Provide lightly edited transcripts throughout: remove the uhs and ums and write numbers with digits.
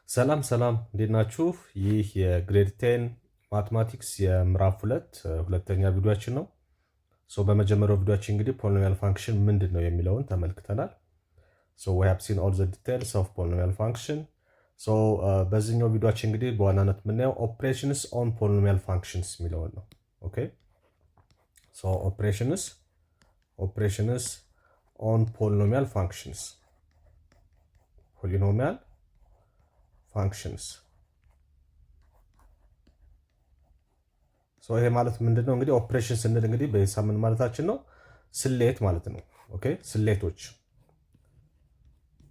ሰላም ሰላም እንዴት ናችሁ? ይህ የግሬድ 10 ማትማቲክስ የምዕራፍ 2 ሁለተኛ ቪዲዮአችን ነው። በመጀመሪያው ቪዲዮአችን እንግዲህ ፖሊኖሚያል ፋንክሽን ምንድን ነው የሚለውን ተመልክተናል። we have seen all the details of polynomial function. በዚህኛው ቪዲዮአችን እንግዲህ በዋናነት የምናየው operations on polynomial functions የሚለውን ነው። ኦኬ operations on polynomial functions ይሄ ማለት ምንድነው? እንግዲህ ኦፕሬሽን ስንል እንግዲህ በሂሳብ ምን ማለታችን ነው? ስሌት ማለት ነው። ኦኬ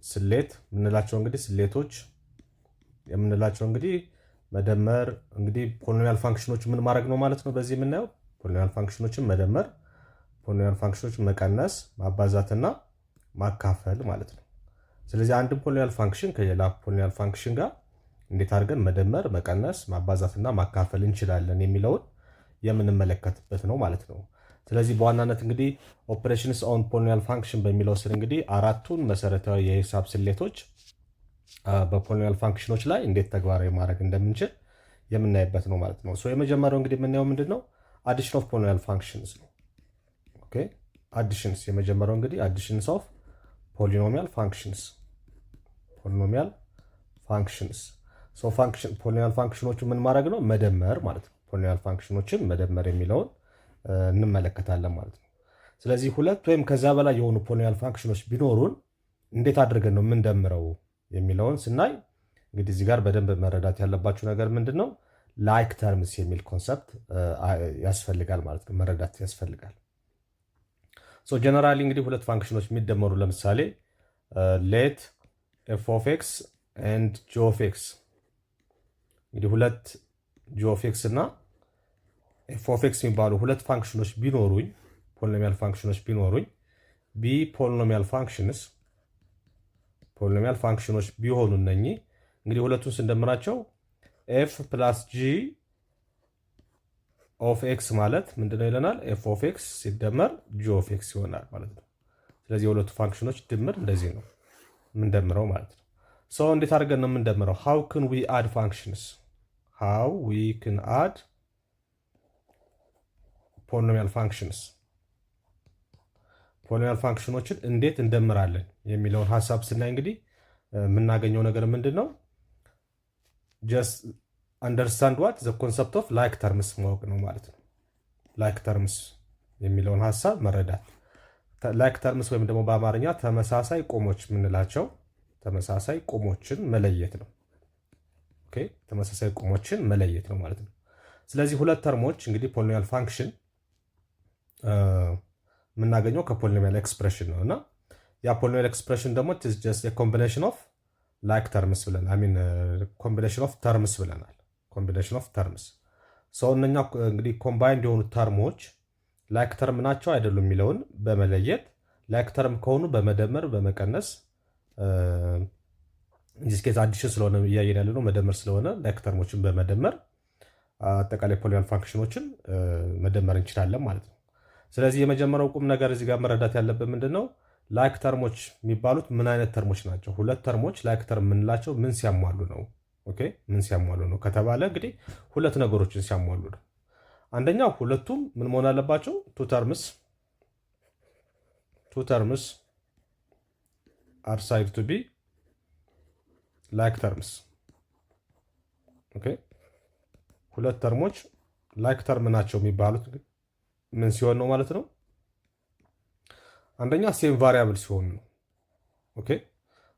ስሌት የምንላቸው እንግዲህ ስሌቶች የምንላቸው እንግዲህ መደመር እንግዲህ ፖሊኖሚያል ፋንክሽኖች ምን ማድረግ ነው ማለት ነው። በዚህ የምናየው ፖሊኖሚያል ፋንክሽኖችን መደመር፣ ፖሊኖሚያል ፋንክሽኖችን መቀነስ፣ ማባዛትና ማካፈል ማለት ነው። ስለዚህ አንድ ፖሊኖሚያል ፋንክሽን ከሌላ ፖሊኖሚያል ፋንክሽን ጋር እንዴት አድርገን መደመር፣ መቀነስ፣ ማባዛትና ማካፈል እንችላለን የሚለውን የምንመለከትበት ነው ማለት ነው። ስለዚህ በዋናነት እንግዲህ ኦፕሬሽንስ ኦን ፖሊኖሚያል ፋንክሽን በሚለው ስር እንግዲህ አራቱን መሰረታዊ የሂሳብ ስሌቶች በፖሊኖሚያል ፋንክሽኖች ላይ እንዴት ተግባራዊ ማድረግ እንደምንችል የምናይበት ነው ማለት ነው። የመጀመሪያው እንግዲህ የምናየው ምንድነው? አዲሽን ኦፍ ፖሊኖሚያል ፋንክሽንስ ነው። ኦኬ አዲሽንስ የመጀመሪያው እንግዲህ አዲሽንስ ኦፍ ፖሊኖሚያል ፋንክሽንስ ፖሊኖሚያል ፋንክሽኖቹ ምን ማድረግ ነው? መደመር ማለት ነው። ፖሊኖሚያል ፋንክሽኖችን መደመር የሚለውን እንመለከታለን ማለት ነው። ስለዚህ ሁለት ወይም ከዛ በላይ የሆኑ ፖሊኖሚያል ፋንክሽኖች ቢኖሩን እንዴት አድርገን ነው የምንደምረው የሚለውን ስናይ እንግዲህ እዚህ ጋር በደንብ መረዳት ያለባችሁ ነገር ምንድነው? ላይክ ተርምስ የሚል ኮንሰፕት ያስፈልጋል ማለት ነው። መረዳት ያስፈልጋል። ጀነራሊ እንግዲህ ሁለት ፋንክሽኖች የሚደመሩ ለምሳሌ ሌት ኤፍ ኦፍ ኤክስ ኤንድ ጂ ኦፍ ኤክስ እንግዲህ ሁለት ጂ ኦፍ ኤክስ እና ኤፍ ኦፍ ኤክስ የሚባሉ ሁለት ፋንክሽኖች ቢኖሩኝ ፖሊኖሚያል ፋንክሽኖች ቢኖሩኝ ቢ ፖሊኖሚያል ፋንክሽኖች ቢሆኑ እነኚህ እንግዲህ ሁለቱን ስንደምራቸው ኤፍ ፕላስ ጂ ኦፍ ኤክስ ማለት ምንድነው ይለናል? ኤፍ ኦፍ ኤክስ ሲደመር ጂ ኦፍ ኤክስ ይሆናል ማለት ነው። ስለዚህ የሁለቱ ፋንክሽኖች ድምር እንደዚህ ነው የምንደምረው ማለት ነው። እንዴት አድርገን ነው የምንደምረው? ሃው ክን ዊ አድ ፋንክሽንስ ፖሊኖሚያል ፋንክሽኖችን እንዴት እንደምራለን የሚለውን ሀሳብ ስናይ እንግዲህ የምናገኘው ነገር ምንድን ነው? ጀስት አንደርስታንድ ዋት ዘ ኮንሰፕት ኦፍ ላይክ ተርምስ ማወቅ ነው ማለት ነው። ላይክ ተርምስ የሚለውን ሀሳብ መረዳት። ላይክ ተርምስ ወይም ደግሞ በአማርኛ ተመሳሳይ ቁሞች የምንላቸው ተመሳሳይ ቁሞችን መለየት ነው። ኦኬ ተመሳሳይ ቁሞችን መለየት ነው ማለት ነው። ስለዚህ ሁለት ተርሞች እንግዲህ ፖሊኖሚያል ፋንክሽን የምናገኘው ከፖሊኖሚያል ኤክስፕሬሽን ነው እና ያ ፖሊኖሚያል ኤክስፕሬሽን ደግሞ ጀስት ኮምቢኔሽን ኦፍ ላይክ ተርምስ ብለናል። ኮምቢኔሽን ኦፍ ተርምስ ብለናል። ኮምቢኔሽን ኦፍ ተርምስ እነኛ እንግዲህ ኮምባይንድ የሆኑ ተርሞች ላይክ ተርም ናቸው አይደሉም የሚለውን በመለየት ላይክ ተርም ከሆኑ በመደመር በመቀነስ እዚህ ኬዝ አዲሽን ስለሆነ እያየን ያለ ነው መደመር ስለሆነ ላይክ ተርሞችን በመደመር አጠቃላይ ፖሊኖሚያል ፋንክሽኖችን መደመር እንችላለን ማለት ነው። ስለዚህ የመጀመሪያው ቁም ነገር እዚህ ጋር መረዳት ያለብን ምንድነው? ላይክ ተርሞች የሚባሉት ምን አይነት ተርሞች ናቸው? ሁለት ተርሞች ላይክ ተርም የምንላቸው ምን ሲያሟሉ ነው? ኦኬ ምን ሲያሟሉ ነው ከተባለ እንግዲህ ሁለት ነገሮችን ሲያሟሉ ነው። አንደኛው ሁለቱም ምን መሆን አለባቸው? ቱ ተርምስ አር ሳይድ ቱ ቢ ላይክ ተርምስ። ኦኬ ሁለት ተርሞች ላይክ ተርም ናቸው የሚባሉት ምን ሲሆን ነው ማለት ነው? አንደኛ ሴም ቫሪያብል ሲሆን ነው። ኦኬ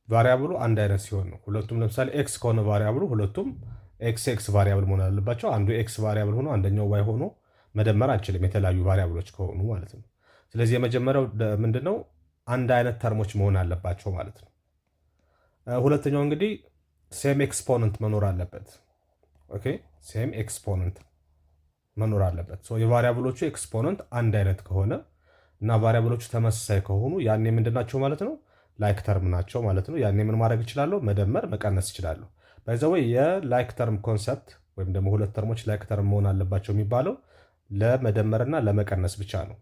ቫሪያብሉ አንድ አይነት ሲሆን ነው። ሁለቱም ለምሳሌ ኤክስ ከሆነ ቫሪያብሉ ሁለቱም ኤክስ ቫሪያብል መሆን አለባቸው። አንዱ ኤክስ ቫሪያብል ሆኖ አንደኛው ዋይ ሆኖ መደመር አንችልም፣ የተለያዩ ቫሪያብሎች ከሆኑ ማለት ነው። ስለዚህ የመጀመሪያው ምንድነው? አንድ አይነት ተርሞች መሆን አለባቸው ማለት ነው። ሁለተኛው እንግዲህ ሴም ኤክስፖነንት መኖር አለበት። ኦኬ ሴም ኤክስፖነንት መኖር አለበት። የቫሪያብሎቹ ኤክስፖነንት አንድ አይነት ከሆነ እና ቫሪያብሎቹ ተመሳሳይ ከሆኑ ያኔ ምንድናቸው ማለት ነው? ላይክ ተርም ናቸው ማለት ነው። ያኔ ምን ማድረግ እችላለሁ? መደመር መቀነስ እችላለሁ። ባይዘው የላይክ ተርም ኮንሰፕት ወይም ደግሞ ሁለት ተርሞች ላይክ ተርም መሆን አለባቸው የሚባለው ለመደመርና ለመቀነስ ብቻ ነው።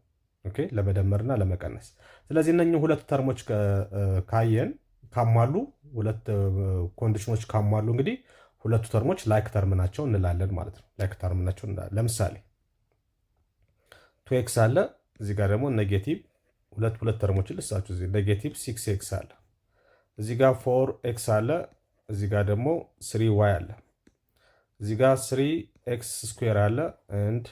ኦኬ ለመደመርና ለመቀነስ። ስለዚህ እነኚህ ሁለት ተርሞች ካየን ካሟሉ ሁለት ኮንዲሽኖች ካሟሉ እንግዲህ ሁለቱ ተርሞች ላይክ ተርም ናቸው እንላለን ማለት ነው። ላይክ ተርም ናቸው እንላለን። ለምሳሌ 2x አለ እዚህ ጋር ደግሞ ኔጌቲቭ ሁለት ተርሞችን ልሳችሁ እዚህ ኔጌቲቭ 6x አለ እዚህ ጋር 4x አለ እዚህ ጋር ደግሞ 3y አለ እዚህ ጋር 3x ስኩዌር አለ and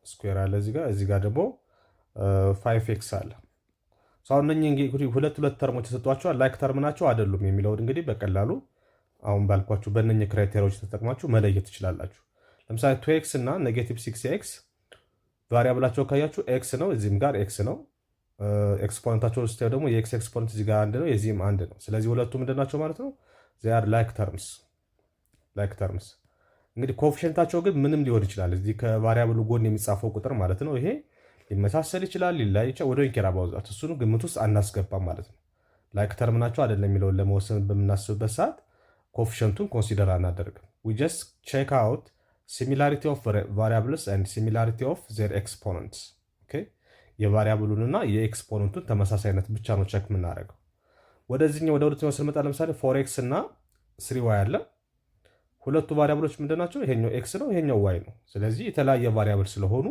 ስኩዌር አለ እዚህ ጋር ደግሞ 5x አለ። አሁን እነኚህ እንግዲህ ሁለት ተርሞች ተሰጧቸዋል። ላይክ ተርም ናቸው አይደሉም የሚለውን እንግዲህ በቀላሉ አሁን ባልኳችሁ በእነኚህ ክራይቴሪያዎች ተጠቅማችሁ መለየት ትችላላችሁ። ለምሳሌ 2x እና ኔጌቲቭ 6x ቫሪያብላቸው ካያችሁ ኤክስ ነው፣ እዚህም ጋር ኤክስ ነው። ኤክስፖነንታቸው ስታዩ ደግሞ የኤክስ ኤክስፖነንት እዚህ ጋር አንድ ነው፣ የዚህም አንድ ነው። ስለዚህ ሁለቱ ምንድን ናቸው ማለት ነው? ዚያር ላይክ ተርምስ። እንግዲህ ኮፊሽንታቸው ግን ምንም ሊሆን ይችላል። እዚህ ከቫሪያብሉ ጎን የሚጻፈው ቁጥር ማለት ነው። ይሄ ሊመሳሰል ይችላል፣ ሊለያይ ይችላል። ወደ ኬራ ባውዛት እሱን ግምት ውስጥ አናስገባም ማለት ነው። ላይክ ተርም ናቸው አይደለም የሚለውን ለመወሰን በምናስብበት ሰዓት ኮፊሽንቱን ኮንሲደር አናደርግም። ዊ ጀስት ቼክ አውት ሲሚላሪቲ ኦፍ ቫሪያብልስ ኤንድ ሲሚላሪቲ ኦፍ ዜር ኤክስፖነንትስ። የቫሪያብሉንና የኤክስፖነንቱን ተመሳሳይነት ብቻ ነው ቼክ የምናደርገው። ወደ ሁለተኛው ስንመጣ ለምሳሌ 4x እና 3y አለ። ሁለቱ ቫሪያብሎች ምንድን ናቸው? ይሄኛው ኤክስ ነው፣ ይሄኛው ዋይ ነው። ስለዚህ የተለያየ ቫሪያብል ስለሆኑ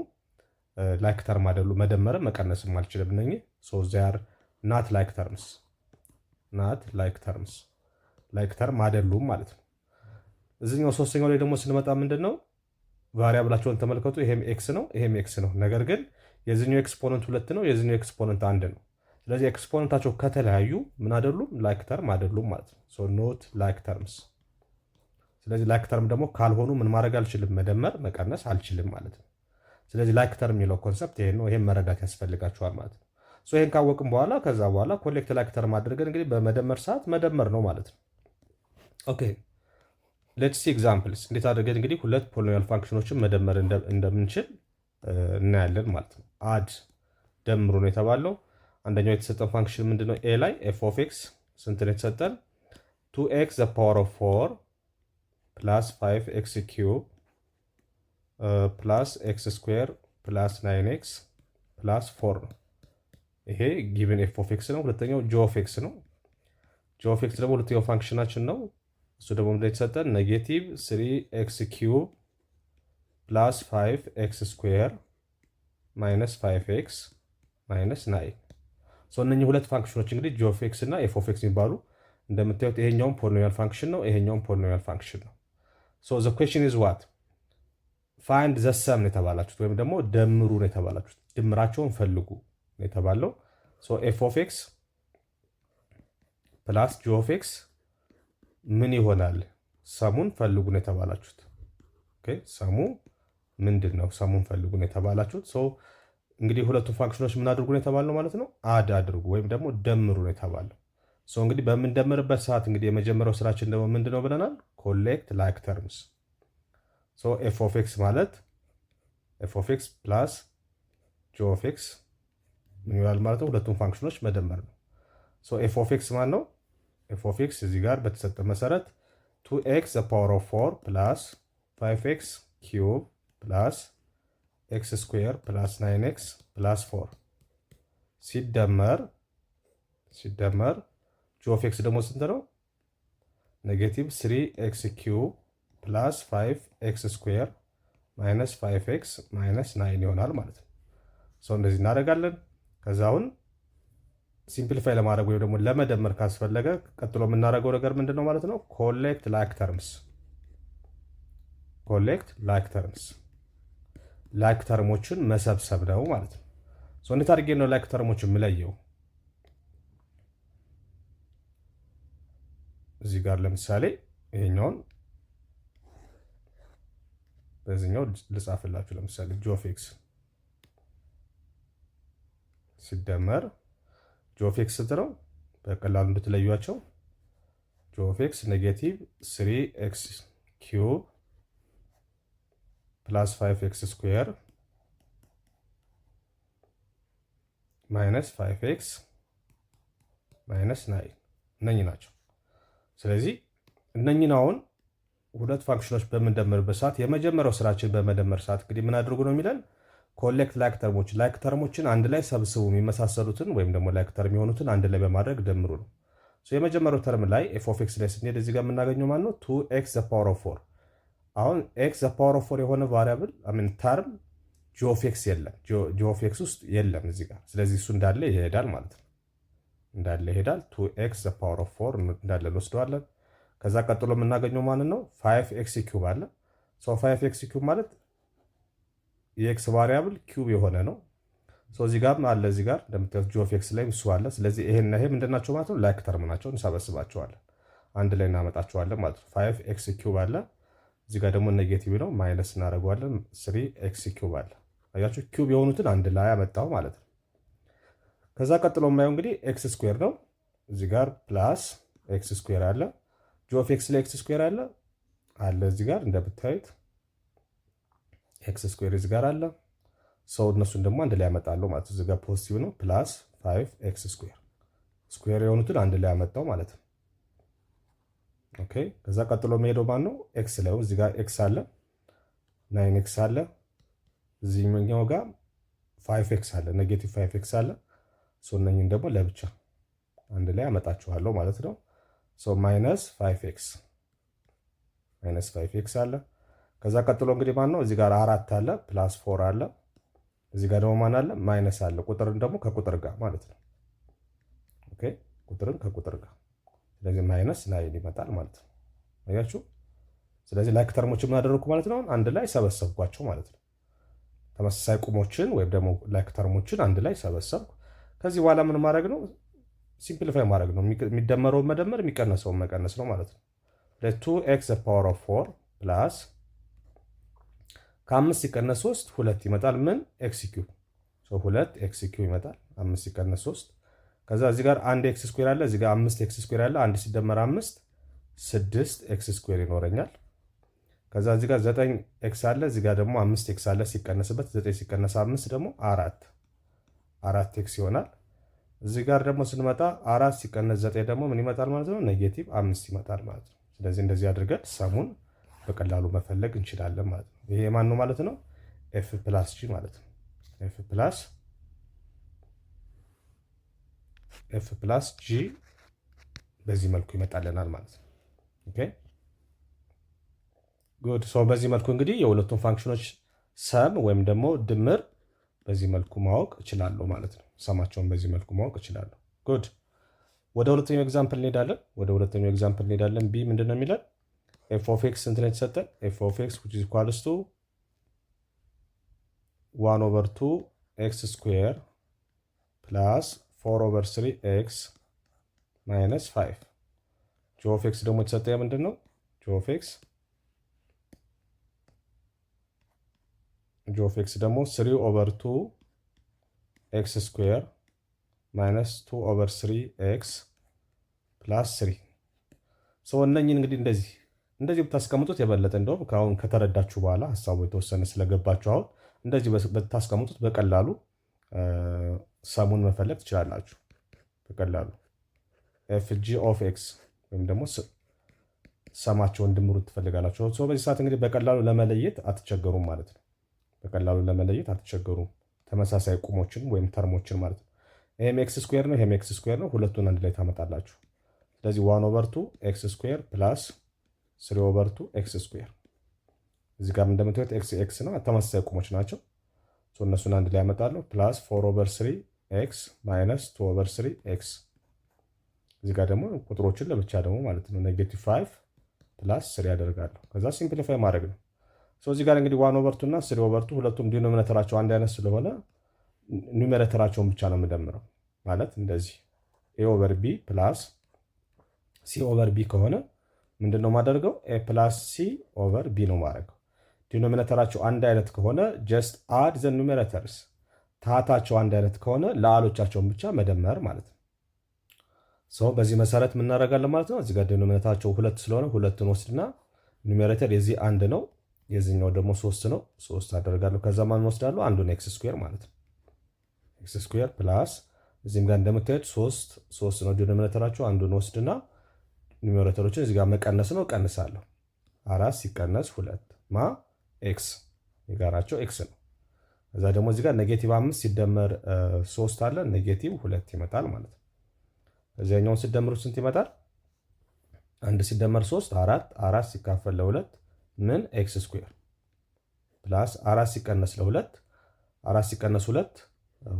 ላይክ ተርም አይደሉ። መደመርም መቀነስም አልችልም። እነኚህ ሶ ዚያር ናት ላይክ ተርምስ ላይክ ተርም አይደሉም ማለት ነው። እዚህኛው ሶስተኛው ላይ ደግሞ ስንመጣ ምንድነው ቫሪያብላቸውን ተመልከቱ። ይሄም ኤክስ ነው፣ ይሄም ኤክስ ነው። ነገር ግን የዚህኛው ኤክስፖነንት 2 ነው፣ የዚህኛው ኤክስፖነንት 1 ነው። ስለዚህ ኤክስፖነንታቸው ከተለያዩ ምን አይደሉም? ላይክ ተርም አይደሉም ማለት ነው። ሶ ኖት ላይክ ተርምስ። ስለዚህ ላይክ ተርም ደግሞ ካልሆኑ ምን ማድረግ አልችልም? መደመር መቀነስ አልችልም ማለት ነው። ስለዚህ ላይክ ተርም የሚለው ኮንሰፕት ይሄን ነው። ይሄን መረዳት ያስፈልጋቸዋል ማለት ነው። ሶ ይሄን ካወቅን በኋላ ከዛ በኋላ ኮሌክት ላይክ ተርም አድርገን እንግዲህ በመደመር ሰዓት መደመር ነው ማለት ነው። ኦኬ ሌትስ ሲ ኤግዛምፕልስ። እንዴት አድርገን እንግዲህ ሁለት ፖሊኖሚያል ፋንክሽኖችን መደመር እንደምንችል እናያለን ማለት ነው። አድ ደምሩ ነው የተባለው። አንደኛው የተሰጠን ፋንክሽን ምንድነው? ኤ ላይ ኤፍ ኦፍ ኤክስ ስንት ነው የተሰጠን? 2x ዘ ፓወር ኦፍ 4 ፕላስ 5x ኪዩብ ፕላስ ኤክስ ስኩዌር ፕላስ 9x ፕላስ 4 ነው። ይሄ ጊቭን ኤፍ ኦፍ ኤክስ ነው። ሁለተኛው ጂ ኦፍ ኤክስ ነው። ጂ ኦፍ ኤክስ ደግሞ ሁለተኛው ፋንክሽናችን ነው። እሱ ደግሞ ምንድነው የተሰጠን? ኔጌቲቭ 3x ኪዩብ ፕላስ 5x ስኩዌር ማይነስ 5x ማይነስ 9። እነኚህ ሁለት ፋንክሽኖች እንግዲህ ጂ ኦፍ ኤክስ እና ኤፍ ኦፍ ኤክስ የሚባሉ እንደምታዩት ይሄኛውም ፖሊኖሚያል ፋንክሽን ነው፣ ይሄኛውም ፖሊኖሚያል ፋንክሽን ነው። ሶ ዘ ኩዌስችን ኢዝ ዋት ፋይንድ ዘ ሰም ነው የተባላችሁት፣ ወይም ደግሞ ደምሩ ነው የተባላችሁት። ድምራቸውን ፈልጉ ነው የተባለው። ሶ ኤፍ ኦፍ ኤክስ ፕላስ ጂ ኦፍ ኤክስ ምን ይሆናል? ሰሙን ፈልጉ ነው የተባላችሁት። ኦኬ ሰሙ ምንድን ነው? ሰሙን ፈልጉ ነው የተባላችሁት። ሶ እንግዲህ ሁለቱ ፋንክሽኖች ምን አድርጉ ነው የተባለው ማለት ነው? አድ አድርጉ ወይም ደግሞ ደምሩ ነው የተባለው። ሶ እንግዲህ በምንደምርበት ሰዓት እንግዲህ የመጀመሪያው ስራችን ደግሞ ምንድነው ብለናል? ኮሌክት ላይክ ተርምስ። ሶ ኤፍ ኦፍ ኤክስ ማለት ኤፍ ኦፍ ኤክስ ፕላስ ጂ ኦፍ ኤክስ ምን ይሆናል ማለት ነው? ሁለቱም ፋንክሽኖች መደመር ነው። ሶ ኤፍ ኦፍ ኤክስ ማለት ነው? ኤፍ ኦፍ ኤክስ እዚህ ጋር በተሰጠ መሰረት 2x ዘ ፓወር ኦፍ 4 ፕላስ 5x ኪዩብ ፕላስ ኤክስ ስኩዌር ፕላስ 9x ፕላስ 4 ሲደመር ጂ ኦፍ ኤክስ ደግሞ ስንት ነው? ኔጌቲቭ 3x ኪዩብ ፕላስ 5x ስኩዌር ማይነስ 5x ማይነስ 9 ይሆናል ማለት ነው። ሰው እንደዚህ እናደርጋለን። ከዛ አሁን ሲምፕሊፋይ ለማድረግ ወይም ደግሞ ለመደመር ካስፈለገ ቀጥሎ የምናደርገው ነገር ምንድን ነው ማለት ነው? ኮሌክት ላይክ ተርምስ ላይክ ተርሞችን መሰብሰብ ነው ማለት ነው። እንዴት አድርጌ ነው ላይክ ተርሞችን የምለየው? እዚህ ጋር ለምሳሌ ይሄኛውን በዚህኛው ልጻፍላችሁ። ለምሳሌ ጂ ኦፍ ኤክስ ሲደመር ጂ ኦፍ ኤክስ ስንት ነው? በቀላሉ እንድትለዩቸው ጂ ኦፍ ኤክስ ኔጌቲቭ 3x ኪዩብ ፕላስ 5x ስኩዌር ማይነስ 5x ማይነስ 9 እነኚህ ናቸው። ስለዚህ እነኚህን አሁን ሁለት ፋንክሽኖች በምንደምርበት ሰዓት የመጀመሪያው ስራችን በመደመር ሰዓት እንግዲህ ምን አድርጉ ነው የሚለን? ኮሌክት ላይክ ተርሞችን አንድ ላይ ሰብስቡ፣ የሚመሳሰሉትን ወይም ደግሞ ላይክ ተርም የሆኑትን አንድ ላይ በማድረግ ደምሩ ነው። የመጀመሪያው ተርም ላይ ኤፍ ኦፍ ኤክስ ላይ ስንሄድ እዚህ ጋር የምናገኘው ማለት ነው 2x ዘ ፓወር ኦፍ 4። አሁን ኤክስ ዘ ፓወር ኦፍ 4 የሆነ ቫሪያብል ተርም ጂ ኦፍ ኤክስ የለም፣ ጂ ኦፍ ኤክስ ውስጥ የለም እዚህ ጋር። ስለዚህ እሱ እንዳለ ይሄዳል ማለት ነው፣ እንዳለ ይሄዳል። 2x ዘ ፓወር ኦፍ 4 እንዳለ እንወስደዋለን። ከዛ ቀጥሎ የምናገኘው ማለት ነው 5x ኪዩብ አለ። 5x ኪዩብ ማለት የኤክስ ቫሪያብል ኪዩብ የሆነ ነው። እዚህ ጋር አለ፣ እዚህ ጋር እንደምታዩት ጂ ኦፍ ኤክስ ላይ እሱ አለ። ስለዚህ ይሄና ይሄ ምንድናቸው ማለት ነው? ላይክ ተርም ናቸው። እንሰበስባቸዋለን፣ አንድ ላይ እናመጣቸዋለን ማለት ነው። 5x ኪዩብ አለ፣ እዚህ ጋር ደግሞ ኔጌቲቭ ነው፣ ማይነስ እናደርገዋለን። 3x ኪዩብ አለ። አያችሁ፣ ኪዩብ የሆኑትን አንድ ላይ ያመጣው ማለት ነው። ከዛ ቀጥሎ የማየው እንግዲህ ኤክስ ስኩዌር ነው። እዚህ ጋር ፕላስ ኤክስ ስኩዌር አለ፣ ጂ ኦፍ ኤክስ ላይ ኤክስ ስኩዌር አለ እዚህ ጋር እንደምታዩት ኤክስ ስኩዌር እዚህ ጋር አለ። እነሱን ደግሞ አንድ ላይ ያመጣሉ ማለት ነው። እዚህ ጋር ፖዚቲቭ ነው፣ ፕላስ 5x ስኩዌር ስኩዌር የሆኑትን አንድ ላይ ያመጣው ማለት ነው። ኦኬ። ከዛ ቀጥሎ የሚሄደው ማን ነው? ኤክስ ላይ እዚህ ጋር ኤክስ አለ፣ 9x አለ፣ እዚህኛው ጋር 5x አለ፣ ኔጌቲቭ 5x አለ። እነኝን ደግሞ ለብቻ አንድ ላይ ያመጣችኋለሁ ማለት ነው። ማይነስ 5x አለ። ከዛ ቀጥሎ እንግዲህ ማን ነው? እዚህ ጋር 4 አለ፣ ፕላስ 4 አለ፣ እዚህ ጋር ደግሞ ማን አለ? ማይነስ አለ። ቁጥርን ደግሞ ከቁጥር ጋር ማለት ነው። ኦኬ፣ ቁጥርን ከቁጥር ጋር። ስለዚህ ማይነስ ላይ ይመጣል ማለት ነው። አያችሁ። ስለዚህ ላይክ ተርሞችን ምን አደረኩ ማለት ነው? አንድ ላይ ሰበሰብኳቸው ማለት ነው። ተመሳሳይ ቁሞችን ወይም ደግሞ ላይክ ተርሞችን አንድ ላይ ሰበሰብኩ። ከዚህ በኋላ ምን ማድረግ ነው? ሲምፕሊፋይ ማድረግ ነው። የሚደመረውን መደመር፣ የሚቀነሰውን መቀነስ ነው ማለት ነው። 2x ዘ ፓወር ኦፍ 4 ፕላስ ከ5 ሲቀነስ 3 2 ይመጣል። ምን? ኤክስ ኪዩብ። 2 ኤክስ ኪዩብ ይመጣል። 5 ሲቀነስ 3። ከዛ እዚህ ጋር 1 ኤክስ ስኩዌር አለ፣ እዚህ ጋር 5 ኤክስ ስኩዌር አለ። 1 ሲደመር 5 6 ኤክስ ስኩዌር ይኖረኛል። ከዛ እዚህ ጋር 9 ኤክስ አለ፣ እዚህ ጋር ደግሞ 5 ኤክስ አለ። ሲቀነስበት 9 ሲቀነስ 5 ደግሞ 4 ኤክስ ይሆናል። እዚህ ጋር ደግሞ ስንመጣ 4 ሲቀነስ 9 ደግሞ ምን ይመጣል ማለት ነው? ኔጌቲቭ 5 ይመጣል ማለት ነው። ስለዚህ እንደዚህ አድርገን ሰሙን በቀላሉ መፈለግ እንችላለን ማለት ነው። ይሄ ማን ነው ማለት ነው? ኤፍ ፕላስ ጂ ማለት ነው። ኤፍ ፕላስ ጂ በዚህ መልኩ ይመጣልናል ማለት ነው። ኦኬ ጉድ። በዚህ መልኩ እንግዲህ የሁለቱም ፋንክሽኖች ሰም ወይም ደግሞ ድምር በዚህ መልኩ ማወቅ እችላለሁ ማለት ነው። ሰማቸውን በዚህ መልኩ ማወቅ እችላለሁ። ጉድ። ወደ ሁለተኛው ኤግዛምፕል እንሄዳለን። ቢ ምንድን ነው የሚለን? ኤፍ ኦፍ ኤክስ ስንት ነው የተሰጠን? ኤፍ ኦፍ ኤክስ which is equals to 1/2 ኤክስ ስኩዌር ፕላስ 4/3 ኤክስ ማይነስ 5። ጂ ኦፍ ኤክስ ደግሞ የተሰጠ ምንድን ነው? ጂ ኦፍ ኤክስ ደግሞ 3/2 ኤክስ ስኩዌር ማይነስ 2/3 ኤክስ ፕላስ 3። እነኝን እንግዲህ እንደዚህ ብታስቀምጡት የበለጠ እንደውም ከአሁን ከተረዳችሁ በኋላ ሀሳቡ የተወሰነ ስለገባችሁ አሁን እንደዚህ ብታስቀምጡት በቀላሉ ሰሙን መፈለግ ትችላላችሁ። በቀላሉ ኤፍ ጂ ኦፍ ኤክስ ወይም ደግሞ ሰማቸውን ድምሩ ትፈልጋላችሁ። በዚህ ሰዓት እንግዲህ በቀላሉ ለመለየት አትቸገሩም ማለት ነው። ተመሳሳይ ቁሞችን ወይም ተርሞችን ማለት ነው። ይሄም ኤክስ ስኩዌር ነው፣ ይሄም ኤክስ ስኩዌር ነው። ሁለቱን አንድ ላይ ታመጣላችሁ። ስለዚህ 1/2 ኤክስ ስኩዌር ፕላስ 3/2 ኤክስ ስኩዌር። እዚህ ጋር እንደምታዩት ኤክስ ነው፣ ተመሳሳይ ቁሞች ናቸው። እነሱን አንድ ላይ ያመጣለሁ። ፕላስ 4/3 ኤክስ ማይነስ 2/3 ኤክስ። እዚህ ጋር ደግሞ ቁጥሮችን ለብቻ ደግሞ ማለት ነው ኔጌቲቭ 5 ፕላስ 3 ያደርጋለሁ። ከዛ ሲምፕሊፋይ ማድረግ ነው። እዚህ ጋር እንግዲህ 1/2 እና 3/2 ሁለቱም ዲኖሚኔተራቸው አንድ አይነት ስለሆነ ኒውሜሬተራቸውን ብቻ ነው የምደምረው። ማለት እንደዚህ a/b ፕላስ c/b ከሆነ ምንድነው የማደርገው? a ፕላስ c/b ነው ማድረገው። ዲኖሚኔተራቸው አንድ አይነት ከሆነ ጀስት አድ ዘ ኒውሜሬተርስ፣ ታታቸው አንድ አይነት ከሆነ ለአሎቻቸውን ብቻ መደመር ማለት ነው። በዚህ መሰረት ምን እናደርጋለን ማለት ነው? እዚህ ጋር ዲኖሚኔተራቸው 2 ስለሆነ 2ን ወስድና ኒውሜሬተር የዚህ 1 ነው፣ የዚህኛው ደግሞ 3 ነው። 3 አደርጋለሁ። ከዛ ማን ወስዳለሁ? አንዱን ኤክስ ስኩዌር ማለት ነው። ኤክስ ስኩዌር ፕላስ እዚህም ጋር እንደምታዩት 3 ነው ዲኖሚኔተራቸው። አንዱን ወስድና ኒውሜሬተሮችን እዚህ ጋር መቀነስ ነው፣ ቀንሳለሁ። 4 ሲቀነስ 2 ኤክስ የጋራቸው ኤክስ ነው። ከዛ ደግሞ እዚህ ጋር ኔጌቲቭ 5 ሲደመር 3 አለ፣ ኔጌቲቭ 2 ይመጣል ማለት ነው። ከዚያኛውን ሲደምሩ ስንት ይመጣል? 1 ሲደመር 3 4 4 ሲካፈል ለ2 ምን ኤክስ ስኩዌር ፕላስ 4 ሲቀነስ ለ2 4 ሲቀነስ 2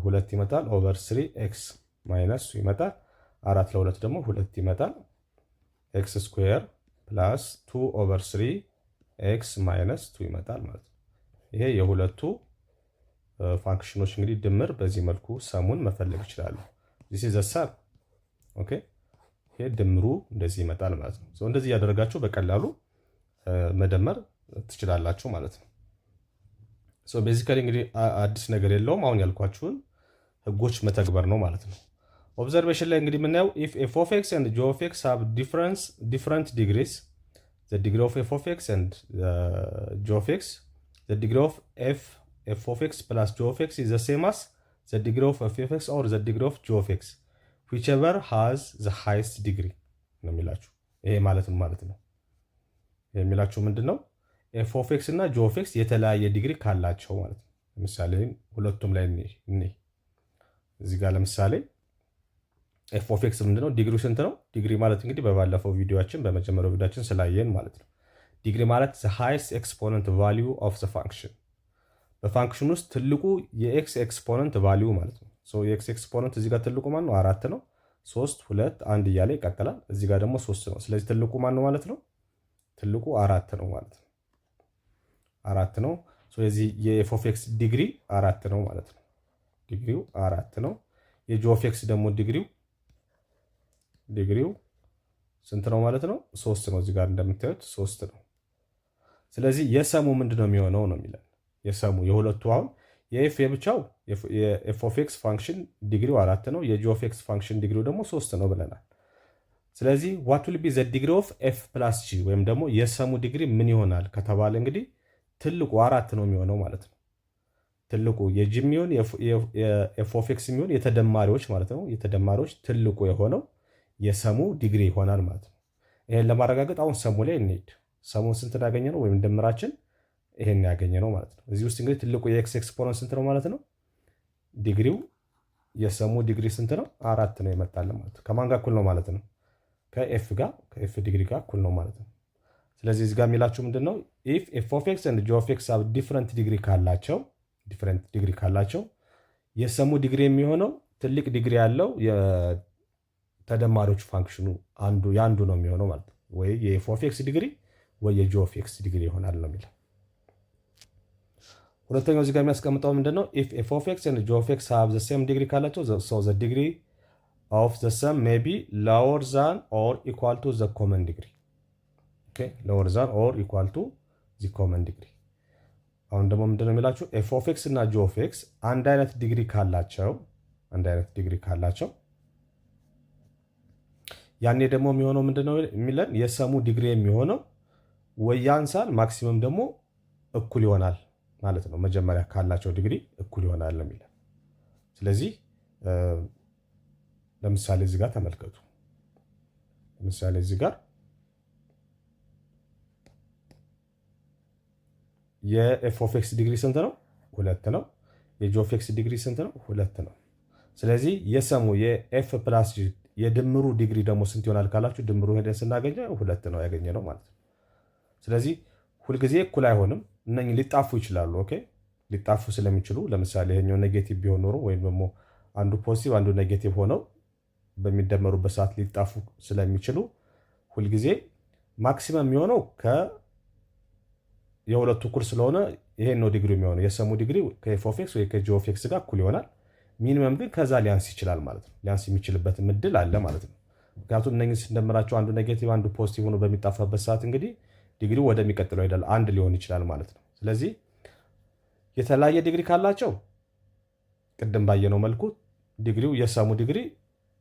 2 ይመጣል ኦቨር 3 ኤክስ ማይነስ ይመጣል 4 ለ2 ደግሞ 2 ይመጣል ኤክስ ስኩዌር ፕላስ 2 ኦቨር 3 ኤክስ ማይነስ 2 ይመጣል ማለት ነው። ይሄ የሁለቱ ፋንክሽኖች እንግዲህ ድምር በዚህ መልኩ ሰሙን መፈለግ ይችላሉ። this is the sum ኦኬ። ይሄ ድምሩ እንደዚህ ይመጣል ማለት ነው። እንደዚህ ያደረጋችሁ በቀላሉ መደመር ትችላላችሁ ማለት ነው። ቤዚካሊ እንግዲህ አዲስ ነገር የለውም። አሁን ያልኳችሁን ህጎች መተግበር ነው ማለት ነው። ኦብዘርቬሽን ላይ እንግዲህ የምናየው if f of x and g of x have different degrees, the degree of f of x and g of x, the degree of f of x plus g of x is the same as the degree of f of x or the degree of g of x, whichever has the highest degree ነው የሚላችሁ። ይሄ ማለት ነው የሚላችሁ ምንድነው? f of x እና g of x የተለያየ ዲግሪ ካላቸው ማለት ነው። ለምሳሌ ሁለቱም ላይ እዚህ ጋር ለምሳሌ f of x ምንድነው? ዲግሪው ስንት ነው? ዲግሪ ማለት እንግዲህ በባለፈው ቪዲዮአችን በመጀመሪያው ቪዲዮአችን ስላየን ማለት ነው። ዲግሪ ማለት the highest exponent value of the function በፋንክሽን ውስጥ ትልቁ የኤክስ ኤክስፖነንት ቫልዩ ማለት ነው። የኤክስ ኤክስፖነንት እዚህ ጋር ትልቁ ማን ነው? 4 ነው። 3 2 1 እያለ ይቀጥላል። እዚህ ጋር ደግሞ 3 ነው። ስለዚህ ትልቁ ማን ነው ማለት ነው? ትልቁ 4 ነው ማለት ነው። 4 ነው። ስለዚህ የኤፍ ኦፍ ኤክስ ዲግሪ 4 ነው ማለት ነው። ዲግሪው 4 ነው። የጂ ኦፍ ኤክስ ደግሞ ዲግሪው ስንት ነው ማለት ነው? 3 ነው። እዚህ ጋር እንደምታዩት 3 ነው። ስለዚህ የሰሙ ምንድነው የሚሆነው ነው የሚለን የሰሙ የሁለቱ አሁን የኤፍ የብቻው የኤፍ ኦፍ ኤክስ ፋንክሽን ዲግሪው 4 ነው። የጂ ኦፍ ኤክስ ፋንክሽን ዲግሪው ደግሞ 3 ነው ብለናል። ስለዚህ what will be the degree of f plus g ወይም ደግሞ የሰሙ ዲግሪ ምን ይሆናል ከተባለ እንግዲህ ትልቁ 4 ነው የሚሆነው ማለት ነው። ትልቁ የጂ የሚሆን የኤፍ ኦፍ ኤክስ የሚሆን የተደማሪዎች ማለት ነው። የተደማሪዎች ትልቁ የሆነው የሰሙ ዲግሪ ይሆናል ማለት ነው። ይሄን ለማረጋገጥ አሁን ሰሙ ላይ እንሄድ። ሰሙን ስንት ያገኘ ነው ወይም ድምራችን ይሄን ያገኘ ነው ማለት ነው። እዚህ ውስጥ እንግዲህ ትልቁ የኤክስ ኤክስፖነንት ስንት ነው ማለት ነው? ዲግሪው የሰሙ ዲግሪ ስንት ነው? 4 ነው የመጣልን ማለት ነው። ከማን ጋር እኩል ነው ማለት ነው? ከኤፍ ዲግሪ ጋር እኩል ነው ማለት ነው። ስለዚህ እዚህ ጋር የሚላችሁ ምንድነው? if f of x and g of x have different ዲግሪ ካላቸው የሰሙ ዲግሪ የሚሆነው ትልቅ ዲግሪ ያለው የተደማሪዎች ፋንክሽኑ ያንዱ ነው የሚሆነው ማለት ነው። ወይ የf of x ዲግሪ ወይ የg of x ዲግሪ ይሆናል ነው የሚለው። ሁለተኛው እዚህ ጋር የሚያስቀምጠው ምንድነው? if f of x and g of x have the same degree ካላቸው so the degree of the sum may be lower than or equal to the common degree. okay lower than or equal to the common degree. አሁን ደግሞ ምንድነው የሚላችሁ? f of x እና g of x አንድ አይነት ዲግሪ ካላቸው ያኔ ደግሞ የሚሆነው ምንድነው የሚለን? የሰሙ ዲግሪ የሚሆነው ወይ ያንሳል ማክሲመም ደግሞ እኩል ይሆናል ማለት ነው። መጀመሪያ ካላቸው ዲግሪ እኩል ይሆናል ነው የሚለው። ስለዚህ ለምሳሌ እዚህ ጋር ተመልከቱ። ለምሳሌ እዚህ ጋር የኤፍ ኦፍ ኤክስ ዲግሪ ስንት ነው? 2 ነው። የጂ ኦፍ ኤክስ ዲግሪ ስንት ነው? 2 ነው። ስለዚህ የሰሙ የኤፍ ፕላስ ጂ የድምሩ ዲግሪ ደግሞ ስንት ይሆናል ካላችሁ ድምሩ ሄደን ስናገኘ 2 ነው ያገኘ ነው ማለት ነው። ስለዚህ ሁልጊዜ እኩል አይሆንም። እነኚህ ሊጣፉ ይችላሉ። ኦኬ ሊጣፉ ስለሚችሉ ለምሳሌ ይሄኛው ኔጌቲቭ ቢሆን ኖሮ ወይም ደግሞ አንዱ ፖዚቲቭ አንዱ ኔጌቲቭ ሆነው በሚደመሩበት ሰዓት ሊጣፉ ስለሚችሉ ሁልጊዜ ማክሲመም የሚሆነው የሁለቱ እኩል ስለሆነ ይሄን ነው ዲግሪ የሚሆነው። የሰሙ ዲግሪ ከኤፍ ኦፍ ኤክስ ወይ ከጂ ኦፍ ኤክስ ጋር እኩል ይሆናል። ሚኒመም ግን ከዛ ሊያንስ ይችላል ማለት ነው። ሊያንስ የሚችልበት እድል አለ ማለት ነው። ምክንያቱም እነኚህ ስንደምራቸው አንዱ ኔጌቲቭ አንዱ ፖዚቲቭ ሆኖ በሚጣፋበት ሰዓት እንግዲህ ዲግሪው ወደሚቀጥለው ይሄዳል፣ 1 ሊሆን ይችላል ማለት ነው። ስለዚህ የተለያየ ዲግሪ ካላቸው ቅድም ባየነው መልኩ ዲግሪው የሰሙ ዲግሪ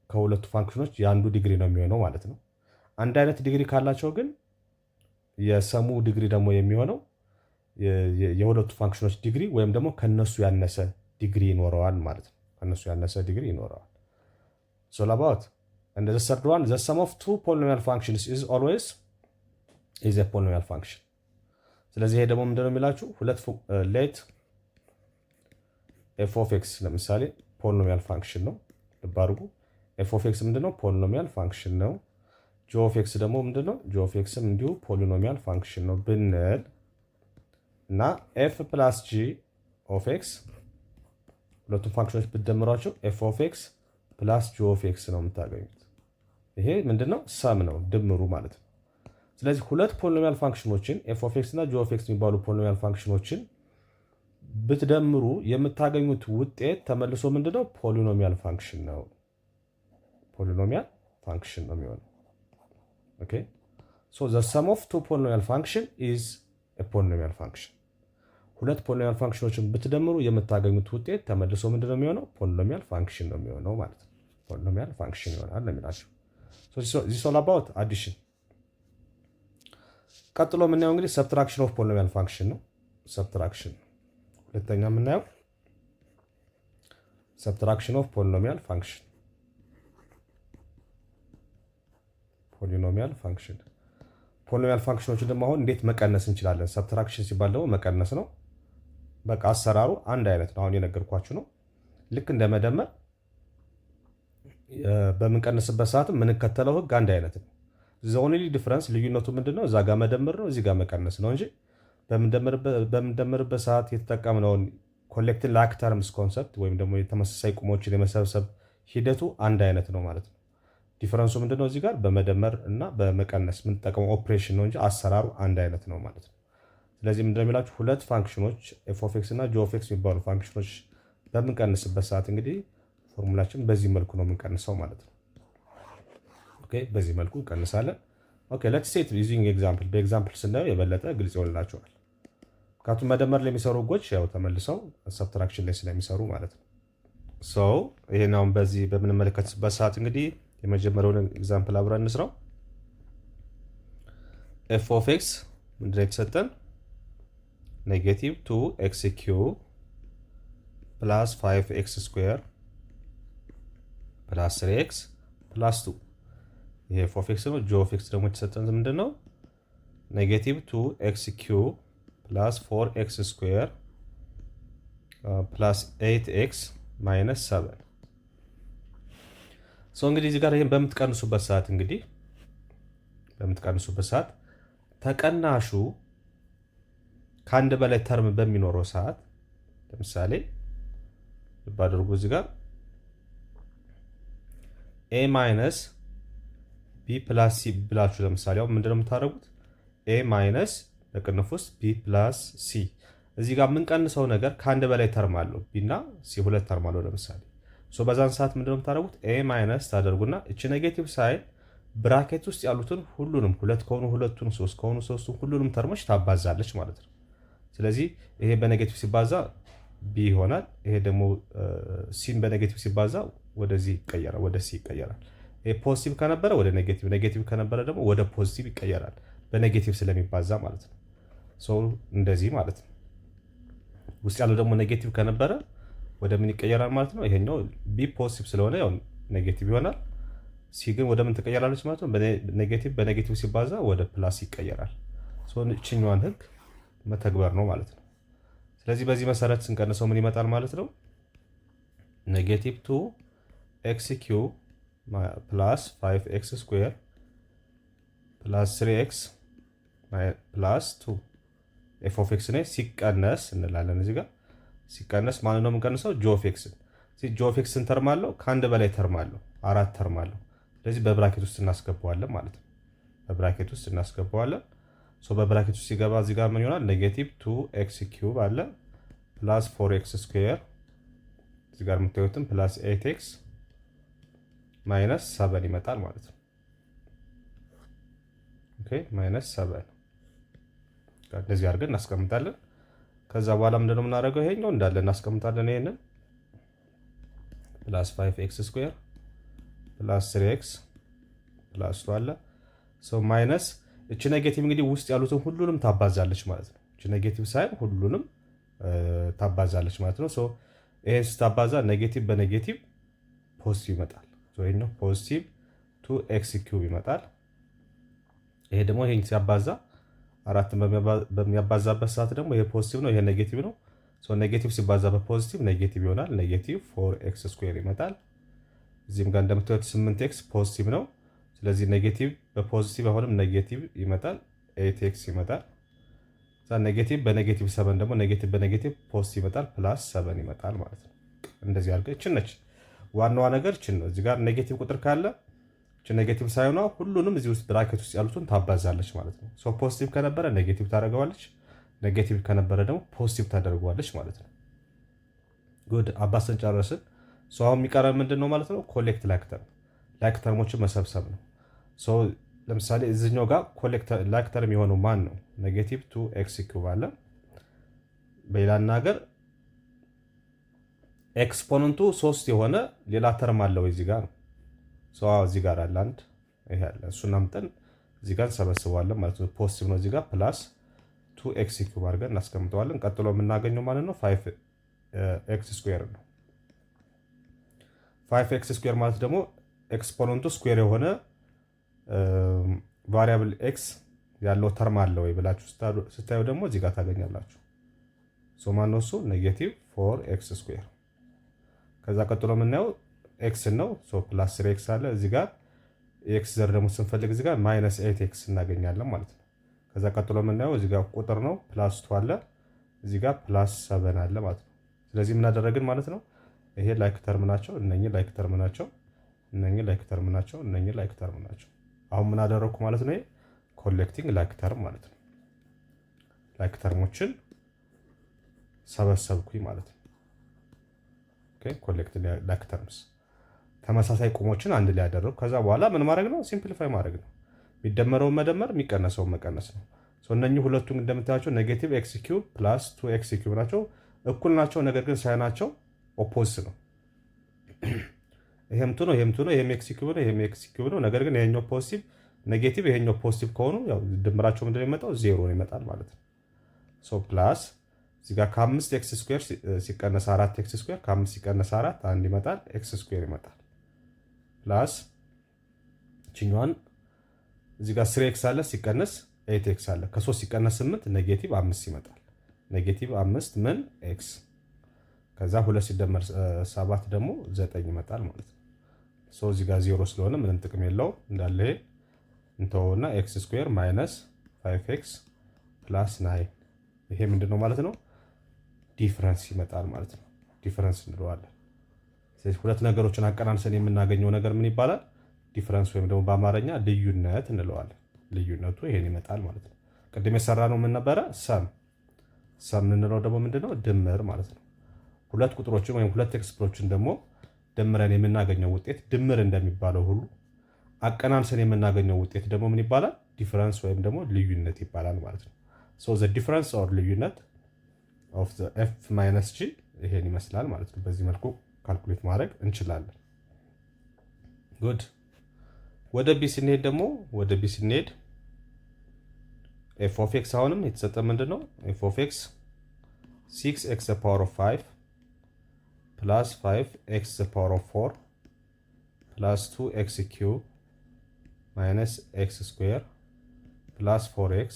ከሁለቱ ፋንክሽኖች የአንዱ ዲግሪ ነው የሚሆነው ማለት ነው። አንድ አይነት ዲግሪ ካላቸው ግን የሰሙ ዲግሪ ደግሞ የሚሆነው የሁለቱ ፋንክሽኖች ዲግሪ ወይም ደግሞ ከነሱ ያነሰ ዲግሪ ይኖረዋል ማለት ነው። ከነሱ ያነሰ ዲግሪ ይኖረዋል። so about and the third one the sum of two polynomial functions is always is a polynomial function. ስለዚህ ይሄ ደግሞ ምንድነው የሚላችሁ? ሁለት ሌት f of x ለምሳሌ ፖሊኖሚያል ፋንክሽን ነው። ልብ አድርጉ። ኤፍ ኦፍ ኤክስ ምንድነው? ፖሊኖሚያል ፋንክሽን ነው። ጂ ኦፍ ኤክስ ደግሞ ምንድነው? ጂ ኦፍ ኤክስም እንዲሁ ፖሊኖሚያል ፋንክሽን ነው ብንል እና ኤፍ ፕላስ ጂ ኦፍ ኤክስ ሁለቱም ፋንክሽኖች ብትደምሯቸው ኤፍ ኦፍ ኤክስ ፕላስ ጂ ኦፍ ኤክስ ነው የምታገኙት። ይሄ ምንድነው? ሰም ነው ድምሩ ማለት ነው። ስለዚህ ሁለት ፖሊኖሚያል ፋንክሽኖችን ኤፍ ኦፍ ኤክስ እና ጂ ኦፍ ኤክስ የሚባሉ ፖሊኖሚያል ፋንክሽኖችን ብትደምሩ የምታገኙት ውጤት ተመልሶ ምንድነው? ፖሊኖሚያል ፋንክሽን ነው። ፖሊኖሚያል ፋንክሽን ነው የሚሆነው። ኦኬ ሶ ዘ ሰም ኦፍ ቱ ፖሊኖሚያል ፋንክሽን ኢዝ ኤ ፖሊኖሚያል ፋንክሽን። ሁለት ፖሊኖሚያል ፋንክሽኖችን ብትደምሩ የምታገኙት ውጤት ተመልሶ ምንድነው የሚሆነው? ፖሊኖሚያል ፋንክሽን ነው የሚሆነው ማለት ነው። ፖሊኖሚያል ፋንክሽን ይሆናል ነው የሚላቸው። ሶ ዚስ ኦል አባውት አዲሽን። ቀጥሎ የምናየው እንግዲህ ሰብትራክሽን ኦፍ ፖሊኖሚያል ፋንክሽን ነው። ሰብትራክሽን ሁለተኛ የምናየው ሰብትራክሽን ኦፍ ፖሊኖሚያል ፋንክሽን። ፖሊኖሚያል ፋንክሽን ፖሊኖሚያል ፋንክሽኖችን ደግሞ አሁን እንዴት መቀነስ እንችላለን? ሰብትራክሽን ሲባል ደግሞ መቀነስ ነው። በቃ አሰራሩ አንድ አይነት ነው። አሁን የነገርኳችሁ ነው። ልክ እንደ መደመር በምንቀንስበት ሰዓትም የምንከተለው ህግ አንድ አይነት ነው። ዘ ኦንሊ ዲፍረንስ ልዩነቱ ምንድነው? እዛ ጋር መደመር ነው፣ እዚህ ጋር መቀነስ ነው እንጂ በምንደምርበት ሰዓት የተጠቀምነውን ኮሌክቲቭ ላክ ተርምስ ኮንሰፕት ወይም ደግሞ የተመሳሳይ ቁሞችን የመሰብሰብ ሂደቱ አንድ አይነት ነው ማለት ነው። ዲፈረንሱ ምንድነው? እዚህ ጋር በመደመር እና በመቀነስ የምንጠቀመው ኦፕሬሽን ነው እንጂ አሰራሩ አንድ አይነት ነው ማለት ነው። ስለዚህ ምንድነው የሚላችሁ ሁለት ፋንክሽኖች ኤፍ ኦፍ ኤክስ እና ጂ ኦፍ ኤክስ የሚባሉ ፋንክሽኖች በምንቀንስበት ሰዓት እንግዲህ ፎርሙላችን በዚህ መልኩ ነው የምንቀንሰው ማለት ነው። ኦኬ በዚህ መልኩ እንቀንሳለን። ኦኬ ሌትስ ሴት ዩዚንግ ኤግዛምፕል። በኤግዛምፕል ስናየው የበለጠ ግልጽ ይሆንላችኋል። ምክንያቱም መደመር ላይ የሚሰሩ ህጎች ያው ተመልሰው ሰብትራክሽን ላይ ስለሚሰሩ ማለት ነው። ሶ ይሄን አሁን በዚህ በምንመለከትበት ሰዓት እንግዲህ የመጀመሪያውን ኤግዛምፕል አብረን እንስራው። ኤፍ ኦፍ ኤክስ ምንድነው የተሰጠን? ኔጌቲቭ 2x ኪዩብ ፕላስ 5x ስኩዌር ፕላስ 3x ፕላስ 2 ይሄ ኤፍ ኦፍ ኤክስ ነው። ጂ ኦፍ ኤክስ ደግሞ የተሰጠን ምንድን ነው? ኔጌቲቭ 2x ኪዩብ ፕላስ 4x ስኩዌር ፕላስ 8x ማይነስ 7። እንግዲህ እዚህ ጋር ይሄን በምትቀንሱበት ሰዓት ተቀናሹ ከአንድ በላይ ተርም በሚኖረው ሰዓት ለምሳሌ ልብ አድርጉ እዚህ ጋር a ማይነስ b ፕላስ c ብላችሁ ለምሳሌ አሁን ምንድነው የምታደርጉት? a ማይነስ በቅንፍ ውስጥ b ፕላስ c። እዚህ ጋር የምንቀንሰው ነገር ከአንድ በላይ ተርም አለው። b እና c ሁለት ተርም አለው ለምሳሌ። በዛን ሰዓት ምንድነው የምታደርጉት? a ማይነስ ታደርጉና እቺ ኔጌቲቭ ሳይን ብራኬት ውስጥ ያሉትን ሁሉንም ሁለት ከሆኑ ሁለቱን፣ ሶስት ከሆኑ ሶስቱን ሁሉንም ተርሞች ታባዛለች ማለት ነው። ስለዚህ ይሄ በኔጌቲቭ ሲባዛ ቢ ይሆናል። ይሄ ደግሞ ሲን በኔጌቲቭ ሲባዛ ወደዚህ ይቀየራል፣ ወደ ሲ ይቀየራል። ይሄ ፖዚቲቭ ከነበረ ወደ ኔጌቲቭ፣ ኔጌቲቭ ከነበረ ደግሞ ወደ ፖዚቲቭ ይቀየራል፣ በኔጌቲቭ ስለሚባዛ ማለት ነው። እንደዚህ ማለት ነው። ውስጥ ያለው ደግሞ ኔጌቲቭ ከነበረ ወደ ምን ይቀየራል ማለት ነው? ይሄኛው ቢ ፖዚቲቭ ስለሆነ ያው ኔጌቲቭ ይሆናል። ሲ ግን ወደ ምን ትቀየራለች ማለት ነው? በኔጌቲቭ በኔጌቲቭ ሲባዛ ወደ ፕላስ ይቀየራል። እችኛዋን ህግ መተግበር ነው ማለት ነው። ስለዚህ በዚህ መሰረት ስንቀንሰው ምን ይመጣል ማለት ነው? ኔጌቲቭ 2x ኪዩብ ፕላስ 5x ስኩዌር ፕላስ 3x ፕላስ 2 ኤፍ ኦፍ ኤክስ ነው ሲቀነስ እንላለን። እዚህ ጋር ሲቀነስ ማለት ነው የምንቀንሰው ጂ ኦፍ ኤክስን። ጂ ኦፍ ኤክስን ተርም አለው፣ ከአንድ በላይ ተርም አለው፣ 4 ተርም አለው። ስለዚህ በብራኬት ውስጥ እናስገባዋለን ማለት ነው። በብራኬት ውስጥ እናስገባዋለን። በብራኬት ውስጥ ሲገባ እዚህ ጋር ምን ይሆናል? ኔጌቲቭ 2x ኪዩብ አለ ፕላስ 4x ስኩዌር እዚህ ጋር የምታዩትም ፕላስ 8x ማይነስ 7 ይመጣል ማለት ነው። ኦኬ ማይነስ 7 እንደዚህ አድርገን እናስቀምጣለን። ከዛ በኋላ ምንድነው የምናደርገው? ይሄኛው እንዳለ እናስቀምጣለን። ይሄንን ፕላስ 5x ስኩዌር ፕላስ 3x ፕላስ 2 አለ ማይነስ እቺ ኔጌቲቭ እንግዲህ ውስጥ ያሉትን ሁሉንም ታባዛለች ማለት ነው። እቺ ኔጌቲቭ ሳይን ሁሉንም ታባዛለች ማለት ነው። ይሄን ስታባዛ ኔጌቲቭ በኔጌቲቭ ፖዚቲቭ ይመጣል። ይሄኛው ፖዚቲቭ 2x ኪዩብ ይመጣል። ይሄ ደግሞ ይሄን ሲያባዛ አራትን በሚያባዛበት ሰዓት ደግሞ ይሄ ፖዚቲቭ ነው፣ ይሄ ኔጌቲቭ ነው። ኔጌቲቭ ሲባዛ በፖዚቲቭ ኔጌቲቭ ይሆናል። ኔጌቲቭ 4x ስኩዌር ይመጣል። እዚህም ጋር እንደምታዩት 8x ፖዚቲቭ ነው። ስለዚህ ኔጌቲቭ በፖዚቲቭ አሁንም ኔጌቲቭ ይመጣል፣ 8x ይመጣል። ኔጌቲቭ በኔጌቲቭ 7 ደግሞ ኔጌቲቭ በኔጌቲቭ ፖዚቲቭ ይመጣል፣ ፕላስ 7 ይመጣል ማለት ነው። እንደዚህ አድርገህ እችን ነች ዋናዋ ነገር እችን ነው። እዚህ ጋር ኔጌቲቭ ቁጥር ካለ እችን ኔጌቲቭ ሳይሆን ሁሉንም እዚህ ውስጥ ብራኬት ውስጥ ያሉትን ታባዛለች ማለት ነው። ሶ ፖዚቲቭ ከነበረ ኔጌቲቭ ታደርገዋለች፣ ኔጌቲቭ ከነበረ ደግሞ ፖዚቲቭ ታደርገዋለች ማለት ነው። ጉድ አባሰን ጨረስን። ሶ አሁን የሚቀረን ምንድን ነው ማለት ነው? ኮሌክት ላይክ ተርሞችን መሰብሰብ ነው። ሶ ለምሳሌ እዚህኛው ጋር ኮሌክት ላይክ ተርም የሆነው ማን ነው? ኔጌቲቭ 2x ኪዩብ አለ። በሌላ አነጋገር ኤክስፖነንቱ 3 የሆነ ሌላ ተርም አለው እዚህ ጋር ነው። ሶ እዚህ ጋር አለ አንድ ይሄ አለ። እሱን አምጠን እዚህ ጋር እንሰበስበዋለን ማለት ነው። ፖዚቲቭ ነው እዚህ ጋር ፕላስ 2x ኪዩብ አድርገን እናስቀምጠዋለን። ቀጥሎ የምናገኘው ማለት ነው 5x ስኩዌር ነው። 5x ስኩዌር ማለት ደግሞ ኤክስፖነንቱ ስኩዌር የሆነ ቫሪያብል ኤክስ ያለው ተርም አለ ወይ ብላችሁ ስታዩ ደግሞ እዚህ ጋር ታገኛላችሁ። ሶ ማነው እሱ? ኔጌቲቭ 4x ስኩዌር። ከዛ ቀጥሎ የምናየው ኤክስ ነው። ሶ ፕላስ 3x አለ እዚህ ጋር። ኤክስ ዘር ደግሞ ስንፈልግ እዚህ ጋር ማይነስ 8x እናገኛለን ማለት ነው። ከዛ ቀጥሎ የምናየው እዚህ ጋር ቁጥር ነው ፕላስ 2 አለ እዚህ ጋር ፕላስ 7 አለ ማለት ነው። ስለዚህ ምን አደረግን ማለት ነው? ይሄ ላይክ ተርም ናቸው፣ እነኚህ ላይክ ተርም ናቸው፣ እነኚህ ላይክ ተርም ናቸው፣ እነኚህ ላይክ ተርም ናቸው። አሁን ምን አደረግኩ ማለት ነው? ኮሌክቲንግ ላይክ ተርም ማለት ነው። ላይክ ተርሞችን ሰበሰብኩኝ ማለት ነው። ኦኬ ኮሌክት ላይክ ተርምስ ተመሳሳይ ቁሞችን አንድ ላይ ያደረግኩ። ከዛ በኋላ ምን ማድረግ ነው? ሲምፕሊፋይ ማድረግ ነው። የሚደመረውን መደመር፣ የሚቀነሰውን መቀነስ ነው። ሶ እነኚህ ሁለቱም እንደምታያቸው ኔጌቲቭ ኤክስ ኪዩብ ፕላስ 2x ኪዩብ ናቸው፣ እኩል ናቸው። ነገር ግን ሳይናቸው ኦፖዝ ነው። ይሄም ቱ ነው፣ ይሄም ቱ ነው፣ ይሄም ኤክስ ኪዩብ ነው፣ ይሄም ኤክስ ኪዩብ ነው። ነገር ግን ይሄኛው ፖዚቲቭ ኔጌቲቭ፣ ይሄኛው ፖዚቲቭ ከሆኑ ያው ድምራቸው ምንድነው የሚመጣው? ዜሮ ነው ይመጣል ማለት ነው። ሶ ፕላስ እዚህ ጋር ከ5x ስኩዌር ሲቀነስ 4x ስኩዌር ከ5 ሲቀነስ 4 አንድ ይመጣል፣ ኤክስ ስኩዌር ይመጣል። ፕላስ እቺኛዋን እዚህ ጋር 3x አለ ሲቀነስ 8x አለ ከ3 ሲቀነስ 8 ኔጌቲቭ 5 ይመጣል። ኔጌቲቭ 5 ምን ኤክስ ከዛ 2 ሲደመር 7 ደግሞ 9 ይመጣል ማለት ነው። ሶ እዚህ ጋር 0 ስለሆነ ምንም ጥቅም የለውም እንዳለ ይሄ እንተውና ኤክስ ስኩዌር ማይነስ 5x ፕላስ 9 ይሄ ምንድነው ማለት ነው? ዲፈረንስ ይመጣል ማለት ነው። ዲፈረንስ እንለዋለን። ስለዚህ ሁለት ነገሮችን አቀናንሰን የምናገኘው ነገር ምን ይባላል? ዲፈረንስ ወይም ደግሞ በአማርኛ ልዩነት እንለዋለን። ልዩነቱ ይሄን ይመጣል ማለት ነው። ቅድም የሰራነው ምን ነበረ? ሰም የምንለው ደግሞ ምንድነው? ድምር ማለት ነው። ሁለት ቁጥሮችን ወይም ሁለት ኤክስፕሎችን ደግሞ ደምረን የምናገኘው ውጤት ድምር እንደሚባለው ሁሉ አቀናንሰን የምናገኘው ውጤት ደግሞ ምን ይባላል? ዲፈረንስ ወይም ደግሞ ልዩነት ይባላል ማለት ነው። ሶ ዘ ዲፈረንስ ኦር ልዩነት ኦፍ ዘ ኤፍ ማይነስ ጂ ይሄን ይመስላል ማለት ነው። በዚህ መልኩ ካልኩሌት ማድረግ እንችላለን። ጉድ ወደ ቢ ስንሄድ ደግሞ ኤፍ ኦፍ ኤክስ አሁንም የተሰጠ ምንድነው? ኤፍ ኦፍ ኤክስ 6x the power of 5 plus 5x the power of 4 plus 2x cube minus x square plus 4x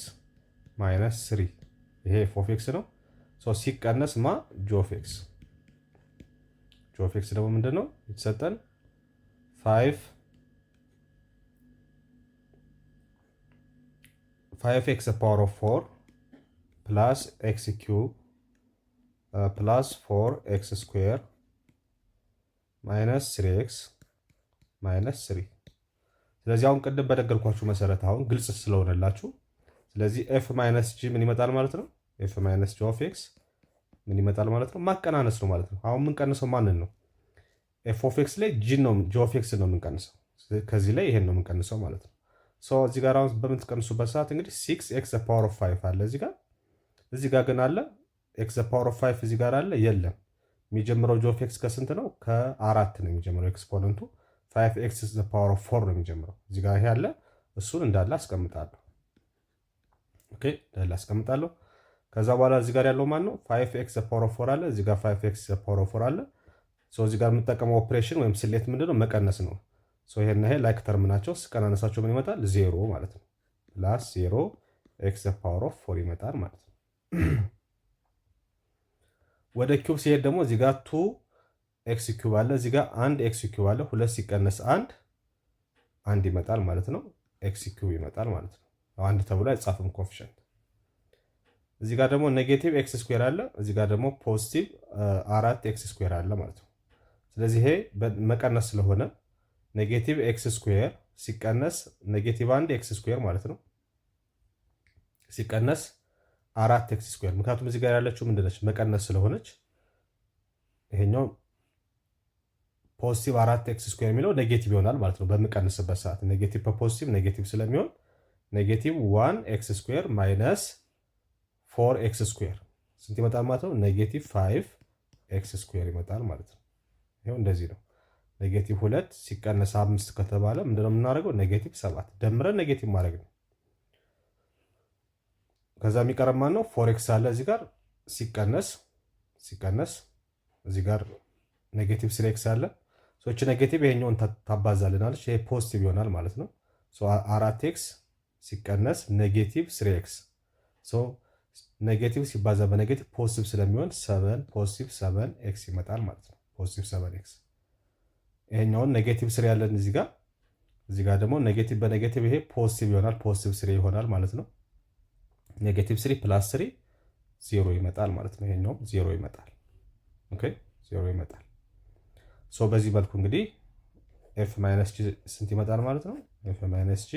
minus 3 ይሄ ኤፍ ኦፍ ኤክስ ነው። ሶ ሲቀነስ ማ ጂ ኦፍ ኤክስ ደግሞ ምንድነው የተሰጠን 5x the power of 4 plus x cube plus 4x square minus 3x minus 3 ስለዚህ አሁን ቅድም በነገርኳችሁ መሰረት አሁን ግልጽ ስለሆነላችሁ ስለዚህ f minus g ምን ይመጣል ማለት ነው? f minus g of x ምን ይመጣል ማለት ነው? ማቀናነስ ነው ማለት ነው። አሁን የምንቀንሰው ማንን ነው? f of x ላይ g of x ነው የምንቀንሰው። ከዚህ ላይ ይሄን ነው የምንቀንሰው ማለት ነው። ሶ እዚህ ጋር አሁን በምትቀንሱበት ሰዓት እንግዲህ 6x the power of 5 አለ እዚህ ጋር ግን አለ x the power of 5 እዚህ ጋር አለ የለም። የሚጀምረው ጂ ኦፍ ኤክስ ከስንት ነው? ከ4 ነው የሚጀምረው። ኤክስፖነንቱ 5x the power of 4 ነው የሚጀምረው። እዚህ ጋር ይሄ አለ እሱን እንዳለ አስቀምጣለሁ። ኦኬ እንዳለ አስቀምጣለሁ። ከዛ በኋላ እዚህ ጋር ያለው ማን ነው? 5x the power of 4 አለ እዚህ ጋር 5x the power of 4 አለ። ሶ እዚህ ጋር የምጠቀመው ኦፕሬሽን ወይም ስሌት ምንድነው? መቀነስ ነው። ሶ ይሄን ይሄ ላይክ ተርም ናቸው። ስቀናነሳቸው ምን ይመጣል? 0 ማለት ነው። ፕላስ 0 x the power of 4 ይመጣል ማለት ነው። ወደ ኪዩብ ሲሄድ ደግሞ እዚህ ጋር 2 ኤክስ ኪዩብ አለ እዚህ ጋር አንድ ኤክስ ኪዩብ አለ። 2 ሲቀነስ አንድ ይመጣል ማለት ነው። ኤክስ ኪዩብ ይመጣል ማለት ነው። አንድ ተብሎ አይጻፍም ኮኤፊሽንት። እዚህ ጋር ደግሞ ኔጌቲቭ ኤክስ ስኩዌር አለ። እዚህ ጋር ደግሞ ፖዚቲቭ 4 ኤክስ ስኩዌር አለ ማለት ነው። ስለዚህ ይሄ መቀነስ ስለሆነ ኔጌቲቭ ኤክስ ስኩዌር ሲቀነስ ኔጌቲቭ 1 ኤክስ ስኩዌር ማለት ነው ሲቀነስ 4 ኤክስ ስኩዌር። ምክንያቱም እዚህ ጋር ያለችው ምንድነች? መቀነስ ስለሆነች ይሄኛው ፖዚቲቭ 4 ኤክስ ስኩዌር የሚለው ኔጌቲቭ ይሆናል ማለት ነው። በምቀንስበት ሰዓት ኔጌቲቭ በፖዚቲቭ ኔጌቲቭ ስለሚሆን ኔጌቲቭ 1 ኤክስ ስኩዌር ማይነስ 4 ኤክስ ስኩዌር ስንት ይመጣል ማለት ነው? ኔጌቲቭ 5 ኤክስ ስኩዌር ይመጣል ማለት ነው። ይሄው እንደዚህ ነው። ኔጌቲቭ 2 ሲቀነስ 5 ከተባለ ምንድነው የምናደርገው? ኔጌቲቭ 7 ደምረን ኔጌቲቭ ማድረግ ነው። ከዛ የሚቀረብ ማን ነው? 4 ኤክስ አለ እዚህ ጋር ሲቀነስ እዚህ ጋር ኔጌቲቭ 3 ኤክስ አለ። ሶች ኔጌቲቭ ይሄኛውን ታባዛልናለች። ይሄ ፖዚቲቭ ይሆናል ማለት ነው። ሶ 4 ኤክስ ሲቀነስ ኔጌቲቭ 3 ኤክስ ሶ ኔጌቲቭ ሲባዛ በኔጌቲቭ ፖዚቲቭ ስለሚሆን 7 ፖዚቲቭ 7 ኤክስ ይመጣል ማለት ነው። ፖዚቲቭ 7 ኤክስ ይሄኛውን ኔጌቲቭ 3 ያለን እዚህ ጋር ደግሞ ኔጌቲቭ በኔጌቲቭ ይሄ ፖዚቲቭ ይሆናል። ፖዚቲቭ 3 ይሆናል ማለት ነው። ኔጌቲቭ 3 ፕላስ 3 0 ይመጣል ማለት ነው። ይሄኛውም 0 ይመጣል። ኦኬ 0 ይመጣል። ሶ በዚህ መልኩ እንግዲህ ኤፍ ማይነስ ጂ ስንት ይመጣል ማለት ነው? ኤፍ ማይነስ ጂ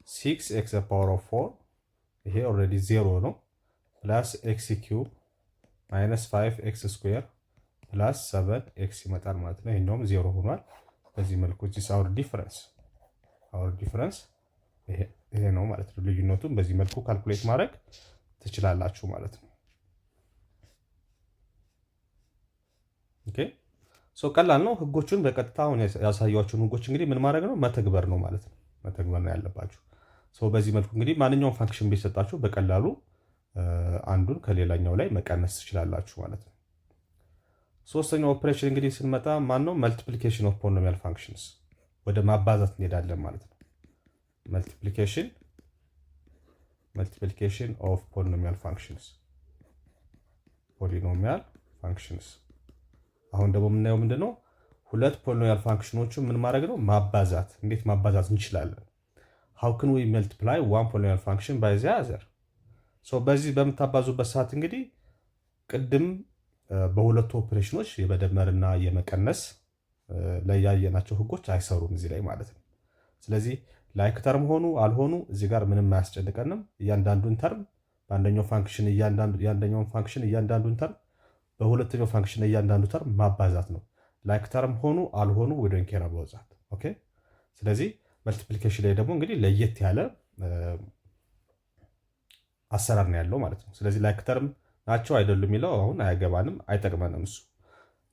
6 ኤክስ ፓወር ኦፍ 4 ይሄ ኦልሬዲ 0 ነው ፕላስ ኤክስ ኪዩብ ማይነስ 5 ኤክስ ስኩዌር ፕላስ 7 ኤክስ ይመጣል ማለት ነው። ይሄኛውም 0 ሆኗል። በዚህ መልኩ ዚስ አወር ዲፈረንስ ይሄ ነው ማለት ነው። ልዩነቱን በዚህ መልኩ ካልኩሌት ማድረግ ትችላላችሁ ማለት ነው። ኦኬ ሶ ቀላል ነው። ህጎቹን በቀጥታ አሁን ያሳያችሁን ህጎች እንግዲህ ምን ማድረግ ነው? መተግበር ነው ማለት ነው። መተግበር ነው ያለባችሁ። ሶ በዚህ መልኩ እንግዲህ ማንኛውም ፋንክሽን ቢሰጣችሁ በቀላሉ አንዱን ከሌላኛው ላይ መቀነስ ትችላላችሁ ማለት ነው። ሶስተኛው ኦፕሬሽን እንግዲህ ስንመጣ ማን ነው? መልቲፕሊኬሽን ኦፍ ፖሊኖሚያል ፋንክሽንስ ወደ ማባዛት እንሄዳለን ማለት ነው። መልቲፕሊኬሽን ኦፍ ፖሊኖሚያል ፋንክሽንስ አሁን ደግሞ የምናየው ምንድነው? ሁለት ፖሊኖሚያል ፋንክሽኖችን ምን ማድረግ ነው? ማባዛት። እንዴት ማባዛት እንችላለን? how can we multiply one polynomial function by the other? ሶ በዚህ በምታባዙበት ሰዓት እንግዲህ ቅድም በሁለቱ ኦፕሬሽኖች የመደመርና የመቀነስ ላይ ያየናቸው ህጎች አይሰሩም እዚህ ላይ ማለት ነው። ስለዚህ ላይክ ተርም ሆኑ አልሆኑ እዚህ ጋር ምንም አያስጨንቀንም። እያንዳንዱን ተርም በአንደኛው ፋንክሽን እያንዳንዱን ተርም በሁለተኛው ፋንክሽን እያንዳንዱ ተርም ማባዛት ነው። ላይክ ተርም ሆኑ አልሆኑ we don't care about that ኦኬ። ስለዚህ መልቲፕሊኬሽን ላይ ደግሞ እንግዲህ ለየት ያለ አሰራር ነው ያለው ማለት ነው። ስለዚህ ላይክ ተርም ናቸው አይደሉም የሚለው አሁን አያገባንም፣ አይጠቅመንም። እሱ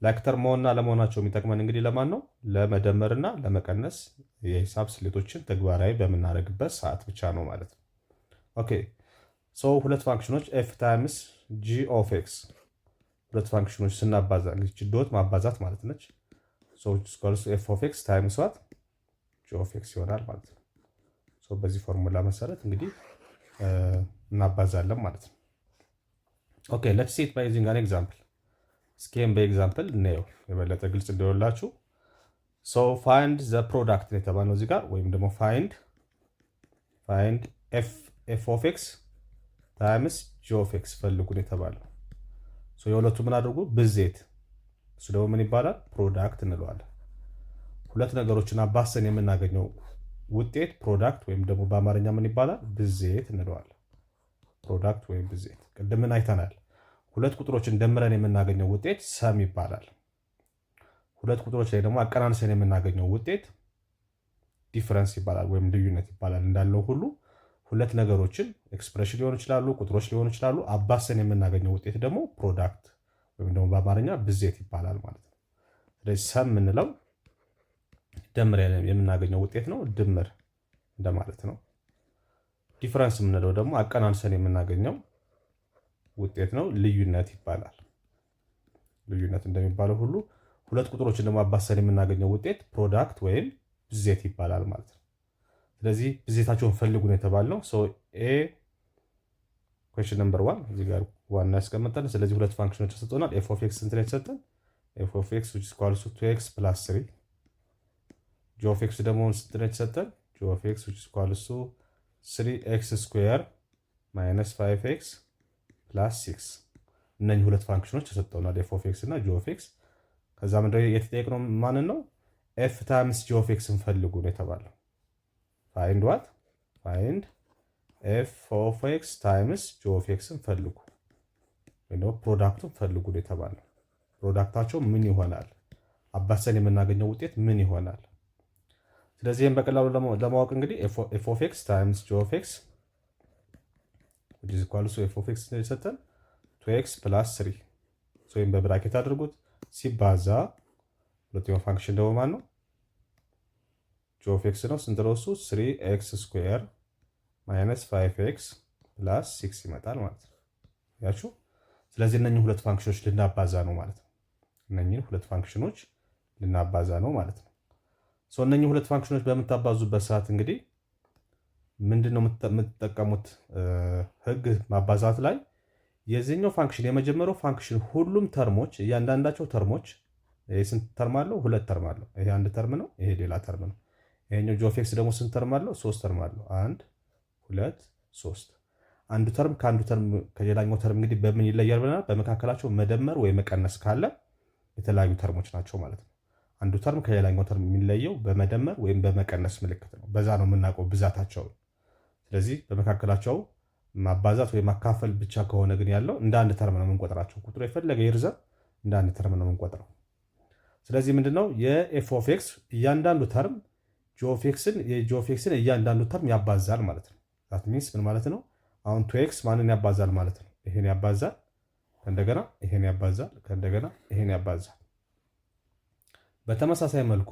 ላይክ ተርም መሆንና ለመሆናቸው የሚጠቅመን እንግዲህ ለማን ነው? ለመደመርና ለመቀነስ የሂሳብ ስሌቶችን ተግባራዊ በምናደርግበት ሰዓት ብቻ ነው ማለት ነው። ኦኬ ሶ ሁለት ፋንክሽኖች ኤፍ ታይምስ ጂ ኦፍ ኤክስ ሁለት ፋንክሽኖች ስናባዛ እንግዲህ ዶት ማባዛት ማለት ነች። ሶ ስኳርስ ኤፍ ኦፍ ኤክስ ታይምስ ዋት ጂ ኦፍ ኤክስ ይሆናል ማለት ነው። ሶ በዚህ ፎርሙላ መሰረት እንግዲህ እናባዛለን ማለት ነው። ኦኬ ሌትስ ሲ ኢት ባይ ዩዚንግ አን ኤግዛምፕል። እስኪም በኤግዛምፕል እናየው የበለጠ ግልጽ እንዲሆንላችሁ። ሶ ፋይንድ ዘ ፕሮዳክት ነው የተባለው እዚህ ጋር ወይም ደግሞ ፋይንድ ኤፍ ኦፍ ኤክስ ታይምስ ጂ ኦፍ ኤክስ ፈልጉ ነው የተባለው። ሶ የሁለቱ ምን አድርጉ? ብዜት። እሱ ደግሞ ምን ይባላል? ፕሮዳክት እንለዋለን። ሁለት ነገሮችን አባሰን የምናገኘው ውጤት ፕሮዳክት ወይም ደግሞ በአማርኛ ምን ይባላል? ብዜት እንለዋለን። ፕሮዳክት ወይም ብዜት። ቅድም ምን አይተናል? ሁለት ቁጥሮችን ደምረን የምናገኘው ውጤት ሰም ይባላል። ሁለት ቁጥሮች ላይ ደግሞ አቀናንሰን የምናገኘው ውጤት ዲፈረንስ ይባላል ወይም ልዩነት ይባላል። እንዳለው ሁሉ ሁለት ነገሮችን ኤክስፕሬሽን ሊሆኑ ይችላሉ፣ ቁጥሮች ሊሆኑ ይችላሉ። አባሰን የምናገኘው ውጤት ደግሞ ፕሮዳክት ወይም ደግሞ በአማርኛ ብዜት ይባላል ማለት ነው። ስለዚህ ሰም የምንለው ደምር የምናገኘው ውጤት ነው፣ ድምር እንደማለት ነው። ዲፈረንስ የምንለው ደግሞ አቀናንሰን የምናገኘው ውጤት ነው፣ ልዩነት ይባላል። ልዩነት እንደሚባለው ሁሉ ሁለት ቁጥሮችን ደግሞ አባሰን የምናገኘው ውጤት ፕሮዳክት ወይም ብዜት ይባላል ማለት ነው። ስለዚህ ብዜታቸውን ፈልጉ ነው የተባልነው። ሶ ኤ ኩዌስችን ነምበር 1 እዚህ ጋር ዋና ያስቀምጠን። ስለዚህ ሁለት ፋንክሽኖች ተሰጥቶናል። ኤፍ ኦፍ ኤክስ ስንት ነው የተሰጠን? ኤፍ ኦፍ ኤክስ which is equals to 2x plus 3 ጂ ኦፍ ኤክስ ደግሞ ስንት ነው የተሰጠን? ጂ ኦፍ ኤክስ which is equals to 3x ስኩዌር ማይነስ 5x ፕላስ 6 እነኚህ ሁለት ፋንክሽኖች ተሰጠውናል ኤፍ ኦፍ ኤክስ እና ጂ ኦፍ ኤክስ። ከዛ ምንድነው የተጠየቅነው ማንን ነው? ኤፍ ታይምስ ጂ ኦፍ ኤክስን ፈልጉ ነው የተባለው። ፋይንድ ዋት ፋይንድ ኤፍ ኦፍ ኤክስ ታይምስ ጂ ኦፍ ኤክስን ፈልጉ ወይ ነው ፕሮዳክቱን ፈልጉ ነው የተባለው። ፕሮዳክታቸው ምን ይሆናል? አባሰን የምናገኘው ውጤት ምን ይሆናል? ስለዚህም በቀላሉ ለማወቅ እንግዲህ ኤፍ ኦፍ ኤክስ ታይምስ ጂ ኦፍ ኤክስ which is equal to ኤፍ ኦፍ ኤክስ የሰጠን 2x + 3 ወይም በብራኬት አድርጉት ሲባዛ ሁለተኛው ፋንክሽን ደግሞ ማን ነው? ጂ ኦፍ ኤክስ ነው። ስንት ነው እሱ? 3x ስኩዌር ማይነስ 5x ፕላስ 6 ይመጣል ማለት ነው። ያችሁ ስለዚህ እነኚህ ሁለት ፋንክሽኖች ልናባዛ ነው ማለት ነው። እነኚህ ሁለት ፋንክሽኖች ልናባዛ ነው ማለት ነው። እነኚህ ሁለት ፋንክሽኖች በምታባዙበት ሰዓት እንግዲህ ምንድነው የምትጠቀሙት ህግ ማባዛት ላይ? የዚህኛው ፋንክሽን የመጀመሪያው ፋንክሽን ሁሉም ተርሞች እያንዳንዳቸው ተርሞች ይሄ ስንት ተርም አለው? ሁለት ተርም አለው። ይሄ አንድ ተርም ነው፣ ይሄ ሌላ ተርም ነው። ይሄኛው ጂ ኦፍ ኤክስ ደግሞ ስንት ተርም አለው? ሶስት ተርም አለው። 1 2 3 አንዱ ተርም ከአንዱ ተርም ከሌላኛው ተርም እንግዲህ በምን ይለያል ብለናል? በመካከላቸው መደመር ወይ መቀነስ ካለ የተለያዩ ተርሞች ናቸው ማለት ነው። አንዱ ተርም ከሌላኛው ተርም የሚለየው በመደመር ወይም በመቀነስ ምልክት ነው። በዛ ነው የምናውቀው ብዛታቸውን። ስለዚህ በመካከላቸው ማባዛት ወይ ማካፈል ብቻ ከሆነ ግን ያለው እንደ አንድ ተርም ነው የምንቆጥራቸው። ቁጥሩ የፈለገ ይርዘም እንደ አንድ ተርም ነው የምንቆጥረው። ስለዚህ ምንድነው የኤፍ ኦፍ ኤክስ እያንዳንዱ ተርም ጂ ኦፍ ኤክስን እያንዳንዱ ተርም ያባዛል ማለት ነው። ዛት ሚንስ ምን ማለት ነው? አሁን 2x ማንን ያባዛል ማለት ነው? ይሄን ያባዛል፣ ከእንደገና ይሄን ያባዛል፣ ከእንደገና ይሄን ያባዛል። በተመሳሳይ መልኩ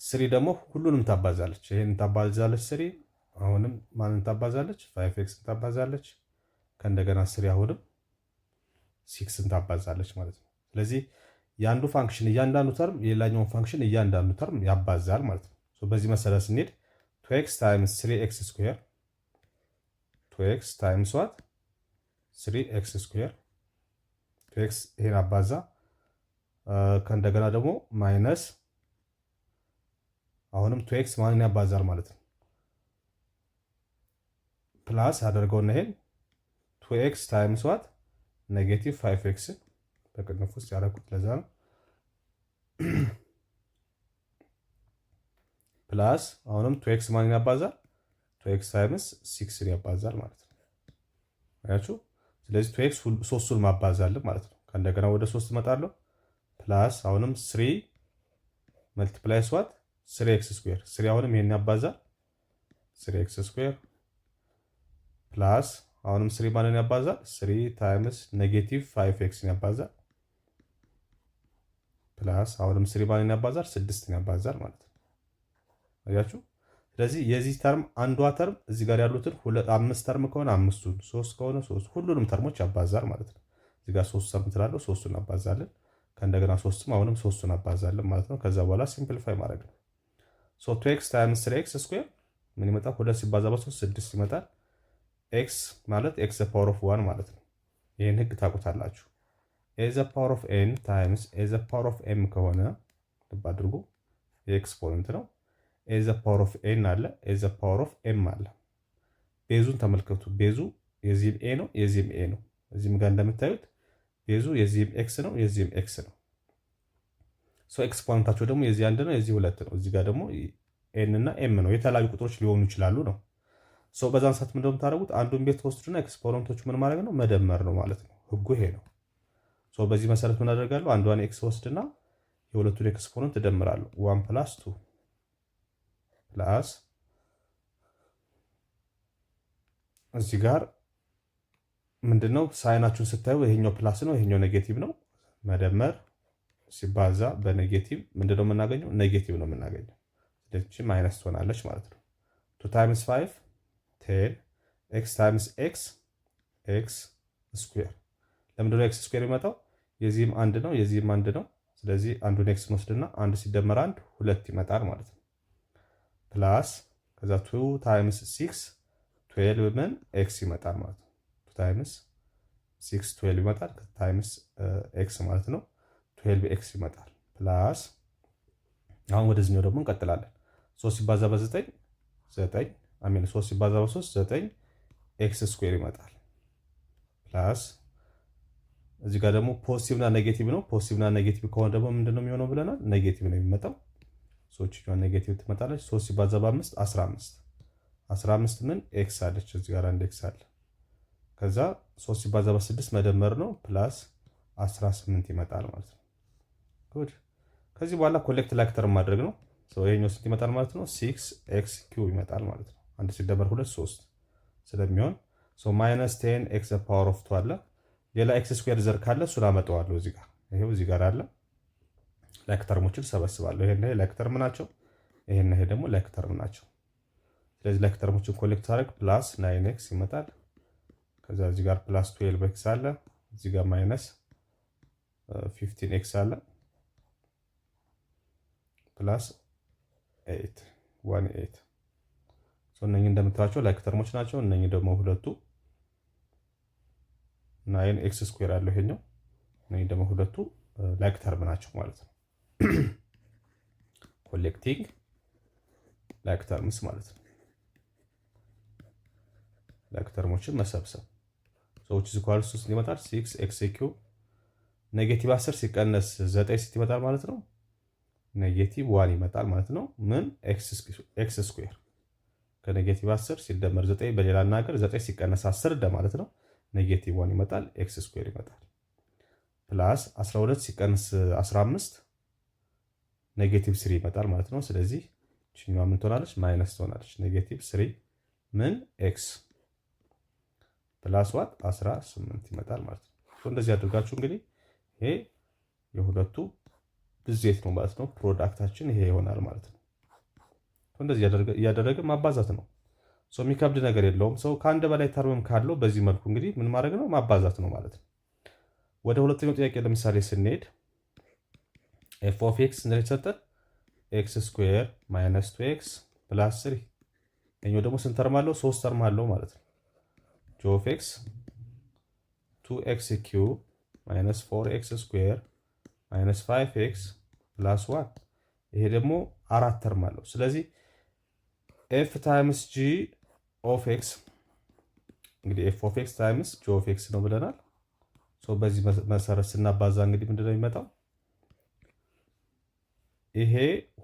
3 ደግሞ ሁሉንም ታባዛለች። ይሄን ታባዛለች 3 አሁንም ማንን ታባዛለች? 5x ታባዛለች፣ ከእንደገና 3 አሁንም 6ን ታባዛለች ማለት ነው። ስለዚህ የአንዱ ፋንክሽን እያንዳንዱ ተርም የሌላኛውን ፋንክሽን እያንዳንዱ ተርም ያባዛል ማለት ነው። በዚህ መሰረት ስንሄድ 2x ታይምስ 3x ስኩዌር 2x ታይምስ ዋት 3x ስኩዌር 2x ይሄን አባዛ ከእንደገና ደግሞ ማይነስ አሁንም 2x ማንን ያባዛል ማለት ነው? ፕላስ አደርገውና ይሄን 2x ታይምስ ዋት ኔጌቲቭ 5x በቅንፍ ውስጥ ያደረኩት ለዛ ነው። ፕላስ አሁንም 2x ማንን ያባዛል? 2x ታይምስ 6ን ያባዛል ማለት ነው። አያችሁ? ስለዚህ 2x ሶስቱን ማባዛልን ማለት ነው። ከእንደገና ወደ 3 እመጣለሁ። ፕላስ አሁንም 3 መልቲፕላይስ ዋት 3x ስኩዌር 3 አሁንም ይሄን ያባዛል 3x ስኩዌር ፕላስ አሁንም 3 ማንን ያባዛል? 3 ታይምስ ኔጌቲቭ 5xን ያባዛል ፕላስ አሁንም 3 ማንን ያባዛል? 6ን ያባዛል ማለት ነው። አያችሁ? ስለዚህ የዚህ ተርም አንዷ ተርም እዚህ ጋር ያሉትን 5 ተርም ከሆነ 5ቱን 3 ከሆነ 3 ሁሉንም ተርሞች ያባዛል ማለት ነው። እዚህ ጋር 3 ተርም ትላለህ 3ቱን አባዛለን ከእንደገና 3ም አሁንም 3ቱን አባዛለን ማለት ነው። ከዛ በኋላ ሲምፕሊፋይ ማድረግ ነው። 2x ታይምስ 3x ስኩዌር ምን ይመጣል? 2 ሲባዛ በ3 6 ይመጣል። x ማለት x ዘ ፓወር ኦፍ 1 ማለት ነው። ይሄን ህግ ታውቁታላችሁ። a ዘ ፓወር ኦፍ n ታይምስ a ዘ ፓወር ኦፍ m ከሆነ ልብ አድርጉ የኤክስፖነንት ነው። a ዘ ፓወር ኦፍ n አለ a ዘ ፓወር ኦፍ m አለ። ቤዙን ተመልከቱ። ቤዙ የዚህም a ነው የዚህም a ነው። እዚህም ጋር እንደምታዩት ቤዙ የዚህም x ነው የዚህም x ነው። ኤክስፖነንታቸው ደግሞ የዚህ አንድ ነው የዚህ ሁለት ነው። እዚህ ጋር ደግሞ n እና m ነው። የተለያዩ ቁጥሮች ሊሆኑ ይችላሉ ነው። በዛን ሰዓት ምንድነው የምታደርጉት? አንዱን ቤት ወስዱና ኤክስፖነንቶቹ ምን ማድረግ ነው? መደመር ነው ማለት ነው። ህጉ ይሄ ነው። በዚህ መሰረት ምን አደርጋለሁ? አንዷን ኤክስ ወስድና የሁለቱን ኤክስፖነንት እደምራለሁ። 1 + 2 ፕላስ እዚህ ጋር ምንድነው ሳይናችሁን ስታዩ ይሄኛው ፕላስ ነው ይሄኛው ኔጌቲቭ ነው። መደመር ሲባዛ በኔጌቲቭ ምንድነው የምናገኘው? ኔጌቲቭ ነው የምናገኘው። ስለዚህ ማይነስ ትሆናለች ማለት ነው። 2 ታይምስ 5 10 x ታይምስ x ስኩዌር። ለምንድነው x ስኩዌር የሚመጣው? የዚህም አንድ ነው የዚህም አንድ ነው። ስለዚህ አንዱን x እንወስድና አንድ ሲደመር አንድ ሁለት ይመጣል ማለት ነው። ፕላስ ከዛ 2 ታይምስ 6 12 ምን x ይመጣል ማለት ነው። 2 ታይምስ 6 12 ይመጣል ታይምስ x ማለት ነው። 12x ይመጣል ፕላስ አሁን ወደዚህኛው ደግሞ እንቀጥላለን። 3 ሲባዛ በ9 9 አሜን 3 ሲባዛ በ3 9 ኤክስ ስኩዌር ይመጣል ፕላስ እዚህ ጋር ደግሞ ፖዚቲቭ እና ኔጌቲቭ ነው። ፖዚቲቭ እና ኔጌቲቭ ከሆነ ደግሞ ምንድነው የሚሆነው ብለናል? ኔጌቲቭ ነው የሚመጣው። ሶችኛው ኔጌቲቭ ትመጣለች። 3 ሲባዛ በ5 15 15 ምን ኤክስ አለች እዚህ ጋር አንድ ኤክስ አለ። ከዛ 3 ሲባዛ በ6 መደመር ነው ፕላስ 18 ይመጣል ማለት ነው። ጉድ ከዚህ በኋላ ኮሌክት ላክተር ማድረግ ነው። ይሄኛው ስንት ይመጣል ማለት ነው? 6x ኪዩብ ይመጣል ማለት ነው። አንድ ሲደመር 2 3 ስለሚሆን ማይነስ 10 ኤክስ ፓወር ኦፍ 2 አለ። ሌላ ኤክስ ስኩዌር ዘር ካለ እሱን አመጣዋለሁ እዚህ ጋር። ይሄው እዚህ ጋር አለ። ላይክ ተርሞችን ሰበስባለሁ። ይሄን ይሄ ላይክ ተርም ናቸው። ይሄን ይሄ ደግሞ ላይክ ተርም ናቸው። ስለዚህ ላይክ ተርሞችን ኮሌክት አድርግ ፕላስ 9x ይመጣል። ከዛ እዚህ ጋር ፕላስ 12x አለ። እዚህ ጋር ማይነስ 15x አለ ፕላስ 8 18 እነኚህ እንደምታዩቸው ላይክ ተርሞች ናቸው። እነኚህ ደግሞ ሁለቱ 9x ስኩዌር አለው ይሄኛው። እነኚህ ደግሞ ሁለቱ ላይክ ተርም ናቸው ማለት ነው። ኮሌክቲንግ ላይክ ተርምስ ማለት ነው። ላይክ ተርሞችን መሰብሰብ ሰዎች ኢኳል 3 ይመጣል 6x ኪዩብ ኔጌቲቭ 10 ሲቀነስ 9 ስንት ይመጣል ማለት ነው? ኔጌቲቭ 1 ይመጣል ማለት ነው። ምን ኤክስ ስኩዌር ከኔጌቲቭ 10 ሲደመር 9 በሌላ አናገር 9 ሲቀነስ 10 እንደማለት ነው። ኔጌቲቭ 1 ይመጣል ኤክስ ስኩዌር ይመጣል ፕላስ 12 ሲቀነስ 15 ኔጌቲቭ 3 ይመጣል ማለት ነው። ስለዚህ እቺኛዋ ምን ትሆናለች? ማይነስ ትሆናለች። ኔጌቲቭ 3 ምን ኤክስ ፕላስ ዋት 18 ይመጣል ማለት ነው። እንደዚህ አድርጋችሁ እንግዲህ ይሄ የሁለቱ ብዜት ነው ማለት ነው። ፕሮዳክታችን ይሄ ይሆናል ማለት ነው። እንደዚህ እያደረገ ማባዛት ነው። የሚከብድ ነገር የለውም። ሰው ከአንድ በላይ ተርምም ካለው በዚህ መልኩ እንግዲህ ምን ማድረግ ነው? ማባዛት ነው ማለት ነው። ወደ ሁለተኛው ጥያቄ ለምሳሌ ስንሄድ ኤፍ ኦፍ ኤክስ እንደተሰጠን ኤክስ ስኩዌር ማይነስ 2ኤክስ ፕላስ 3 እኛው ደግሞ ስንት ተርም አለው? 3 ተርም አለው ማለት ነው። ጂ ኦፍ ኤክስ 2ኤክስ ኪዩብ ማይነስ 4ኤክስ ስኩዌር ማይነስ 5ኤክስ ፕላስ 1 ይሄ ደግሞ 4 ተርም አለው። ስለዚህ ኤፍ ታይምስ ጂ ኦፍ ኤክስ እንግዲህ ኤፍ ኦፍ ኤክስ ታይምስ ጂ ኦፍ ኤክስ ነው ብለናል። በዚህ መሰረት ስናባዛ እንግዲህ ምንድነው የሚመጣው? ይሄ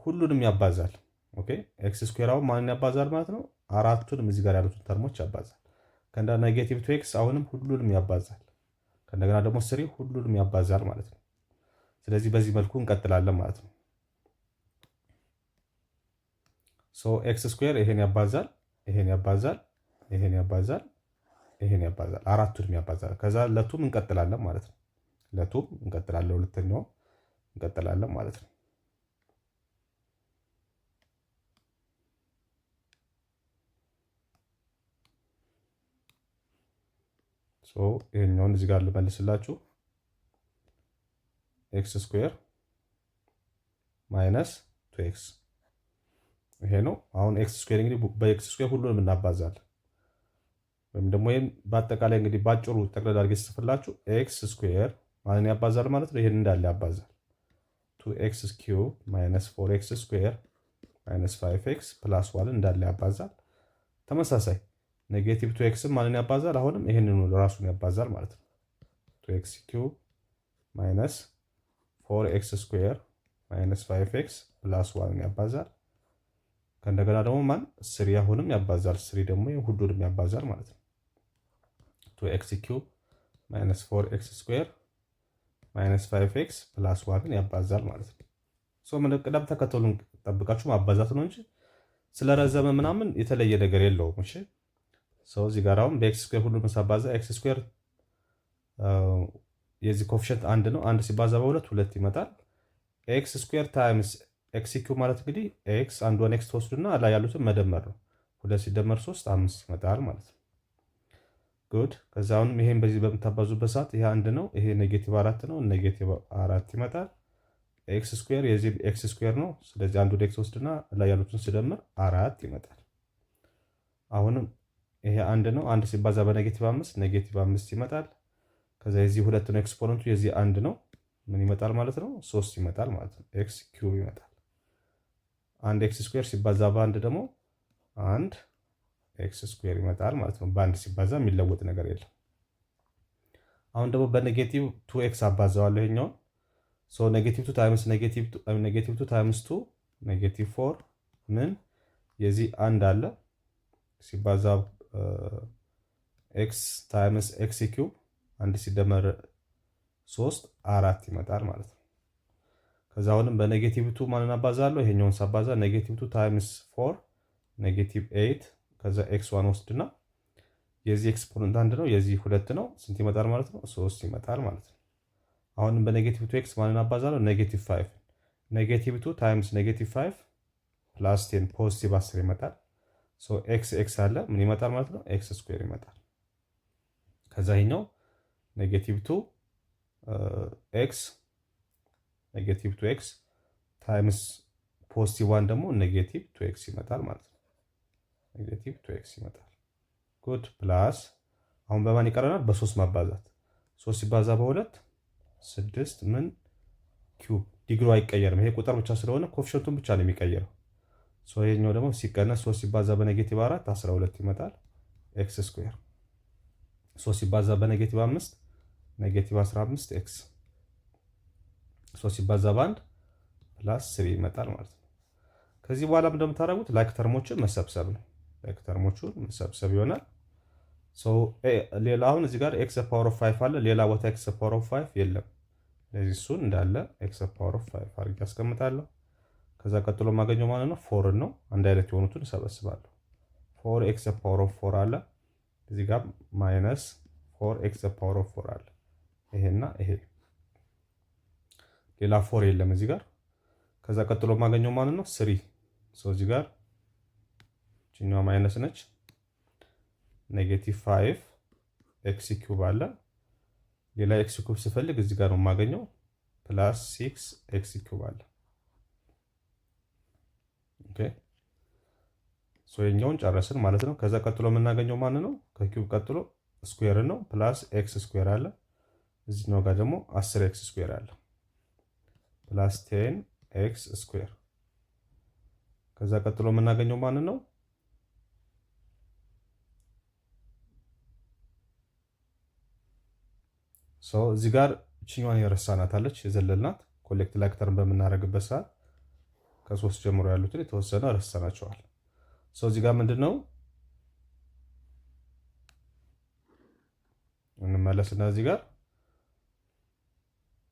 ሁሉንም ያባዛል። ኦኬ ኤክስ ስኩዌራው ማንን ያባዛል ማለት ነው? አራቱንም እዚህ ጋር ያሉትን ተርሞች ያባዛል። ከእንደገና ኔጌቲቭ 2ኤክስ አሁንም ሁሉንም ያባዛል። ከእንደገና ደግሞ 3 ሁሉንም ያባዛል ማለት ነው። ስለዚህ በዚህ መልኩ እንቀጥላለን ማለት ነው። ኤክስ ስኩዌር ይሄን ያባዛል፣ ይሄን ያባዛል፣ ይሄን ያባዛል፣ ይሄን ያባዛል፣ አራቱንም ያባዛል። ከዛ ለቱም እንቀጥላለን ማለት ነው። ለቱም እንቀጥላለን፣ ሁለተኛው እንቀጥላለን ማለት ነው። ይሄኛውን እዚህ ጋር ልመልስላችሁ። ኤክስ ስኩዌር ማይነስ 2ኤክስ ይሄ ነው። አሁን ኤክስ ስኩዌር እንግዲህ በኤክስ ስኩዌር ሁሉንም እናባዛለን። ወይም ደግሞ ይሄን በአጠቃላይ እንግዲህ ባጭሩ ጠቅለል አድርጌ ስጽፍላችሁ ኤክስ ስኩዌር ማንን ያባዛል ማለት ነው? ይሄን እንዳለ ያባዛል። 2ኤክስ ኪዩብ ማይነስ 4ኤክስ ስኩዌር ማይነስ 5ኤክስ ፕላስ 1 እንዳለ ያባዛል። ተመሳሳይ ኔጌቲቭ 2ኤክስም ማንን ያባዛል? አሁንም ይሄንን ራሱን ያባዛል ማለት ነው። 2ኤክስ ኪዩብ ማይነስ 4ኤክስ ስኩዌር ማይነስ 5ኤክስ ፕላስ 1 ያባዛል። ከእንደገና ደግሞ ማን 3 አሁንም ያባዛል። 3 ደግሞ ሁሉንም ያባዛል ማለት ነው። 2ኤክስ ኪዩብ ማይነስ 4ኤክስ ስኩዌር ማይነስ 5ኤክስ ፕላስ 1 ያባዛል ማለት ነው። ምን ቅደም ተከተሉን ጠብቃችሁ ማባዛት ነው እንጂ ስለረዘመ ምናምን የተለየ ነገር የለውም። እሺ እዚህ ጋር አሁን በኤክስ ስኩዌር ሁሉንም ሳባዛ ኤክስ ስኩዌር የዚህ ኮኤፊሺየንት 1 ነው። 1 ሲባዛ በ2 2 ይመጣል። ኤክስ ስኩዌር ታይምስ ኤክስ ኪዩብ ማለት እንግዲህ ኤክስ አንዷን ኤክስ ተወስዱና ላይ ያሉትን መደመር ነው። 2 ሲደመር 3 5 ይመጣል ማለት ነው። ጉድ ከዛ አሁንም ይሄን በዚህ በምታባዙበት ሰዓት ይሄ 1 ነው፣ ይሄ ኔጌቲቭ 4 ነው፣ ኔጌቲቭ 4 ይመጣል። ኤክስ ስኩዌር የዚህ ኤክስ ስኩዌር ነው። ስለዚህ አንዱን ኤክስ ወስድና ላይ ያሉትን ሲደመር 4 ይመጣል። አሁንም ይሄ 1 ነው። 1 ሲባዛ በኔጌቲቭ 5 ኔጌቲቭ 5 ይመጣል። ከዛ የዚህ 2 ነው ኤክስፖነንቱ፣ የዚህ 1 ነው። ምን ይመጣል ማለት ነው? 3 ይመጣል ማለት ነው። ኤክስ ኪዩብ ይመጣል። አንድ ኤክስ ስኩዌር ሲባዛ በአንድ ደግሞ አንድ ኤክስ ስኩዌር ይመጣል ማለት ነው። በአንድ ሲባዛ የሚለወጥ ነገር የለም። አሁን ደግሞ በኔጌቲቭ 2ኤክስ አባዛዋለሁ ይሄኛውን። ሶ ኔጌቲቭ 2 ታይምስ ኔጌቲቭ 2 ታይምስ 2 ኔጌቲቭ 4 ምን የዚህ አንድ አለ ሲባዛ ኤክስ ታይምስ ኤክስ ኪዩብ አንድ ሲደመር 3 4 ይመጣል ማለት ነው። ከዛ አሁንም በኔጌቲቭ 2 ማንን አባዛለሁ? ይሄኛውን ሳባዛ ኔጌቲቭ 2 ታይምስ 4 ኔጌቲቭ 8 ከዛ ኤክስ 1 ወስድና የዚህ ኤክስፖነንት አንድ ነው፣ የዚህ ሁለት ነው። ስንት ይመጣል ማለት ነው? 3 ይመጣል ማለት ነው። አሁንም በኔጌቲቭ 2 ኤክስ ማንን አባዛለሁ? ኔጌቲቭ 5 ኔጌቲቭ 2 ታይምስ ኔጌቲቭ 5 ፕላስ 10 ፖዚቲቭ 10 ይመጣል። ሶ ኤክስ ኤክስ አለ ምን ይመጣል ማለት ነው? ኤክስ ስኩዌር ይመጣል። ከዛ ይሄኛው ኔጌቲቭ 2 ኤክስ ኔጌቲቭ 2 ኤክስ ታይምስ ፖዚቲቭ 1 ደግሞ ኔጌቲቭ 2 ኤክስ ይመጣል ማለት ነው። ኔጌቲቭ 2 ኤክስ ይመጣል። ጉድ ፕላስ አሁን በማን ይቀረናል? በ3 ማባዛት 3 ሲባዛ በ2 6 ምን ኪዩብ ዲግሪ አይቀየርም። ይሄ ቁጥር ብቻ ስለሆነ ኮፊሽንቱን ብቻ ነው የሚቀየረው። ሶ ይሄኛው ደግሞ ሲቀነስ 3 ሲባዛ በኔጌቲቭ 4 12 ይመጣል ኤክስ ስኩዌር። 3 ሲባዛ በኔጌቲቭ 5 ኔጌቲቭ 15 ኤክስ 3 ሲባዛ በ1 ፕላስ 3 ይመጣል ማለት ነው። ከዚህ በኋላ እንደምታደርጉት ላይክ ተርሞችን መሰብሰብ ነው። ላይክ ተርሞቹን መሰብሰብ ይሆናል። ሶ ሌላ አሁን እዚህ ጋር ኤክስ ፓወር ኦፍ 5 አለ። ሌላ ቦታ ኤክስ ፓወር ኦፍ 5 የለም። ለዚህ እሱን እንዳለ ኤክስ ፓወር ኦፍ 5 አድርጌ አስቀምጣለሁ። ከዛ ቀጥሎ የማገኘው ማለት ነው 4 ነው። አንድ አይነት የሆኑትን እሰበስባለሁ። 4 ኤክስ ፓወር ኦፍ 4 አለ። እዚህ ጋር ማይነስ 4 ኤክስ ፓወር ኦፍ 4 አለ። ይሄና ይሄ ሌላ 4 የለም እዚህ ጋር። ከዛ ቀጥሎ የማገኘው ማለት ነው 3 ሶ እዚህ ጋር ቺኛዋ ማይነስ ነች። ኔጌቲቭ 5 ኤክስ ኪዩብ አለ። ሌላ ኤክስ ኪዩብ ስፈልግ እዚህ ጋር ነው የማገኘው ፕላስ 6 ኤክስ ኪዩብ አለ። ኦኬ ሶ የኛውን ጨረስን ማለት ነው። ከዛ ቀጥሎ የምናገኘው ማን ነው? ከኪዩብ ቀጥሎ ስኩዌር ነው ፕላስ ኤክስ ስኩዌር አለ። እዚህኛው ጋር ደግሞ 10 ኤክስ ስኩዌር አለ ፕላስ 10 ኤክስ ስኩዌር። ከዛ ቀጥሎ የምናገኘው ማን ነው? ሶ እዚህ ጋር እቺኛዋን የረሳናት አለች የዘለልናት ኮሌክት ላይክ ተርም በምናደርግበት ሰዓት ከ3 ጀምሮ ያሉትን የተወሰነ ረሳናቸዋል። ሶ እዚህ ጋር ምንድነው እንመለስና እዚህ ጋር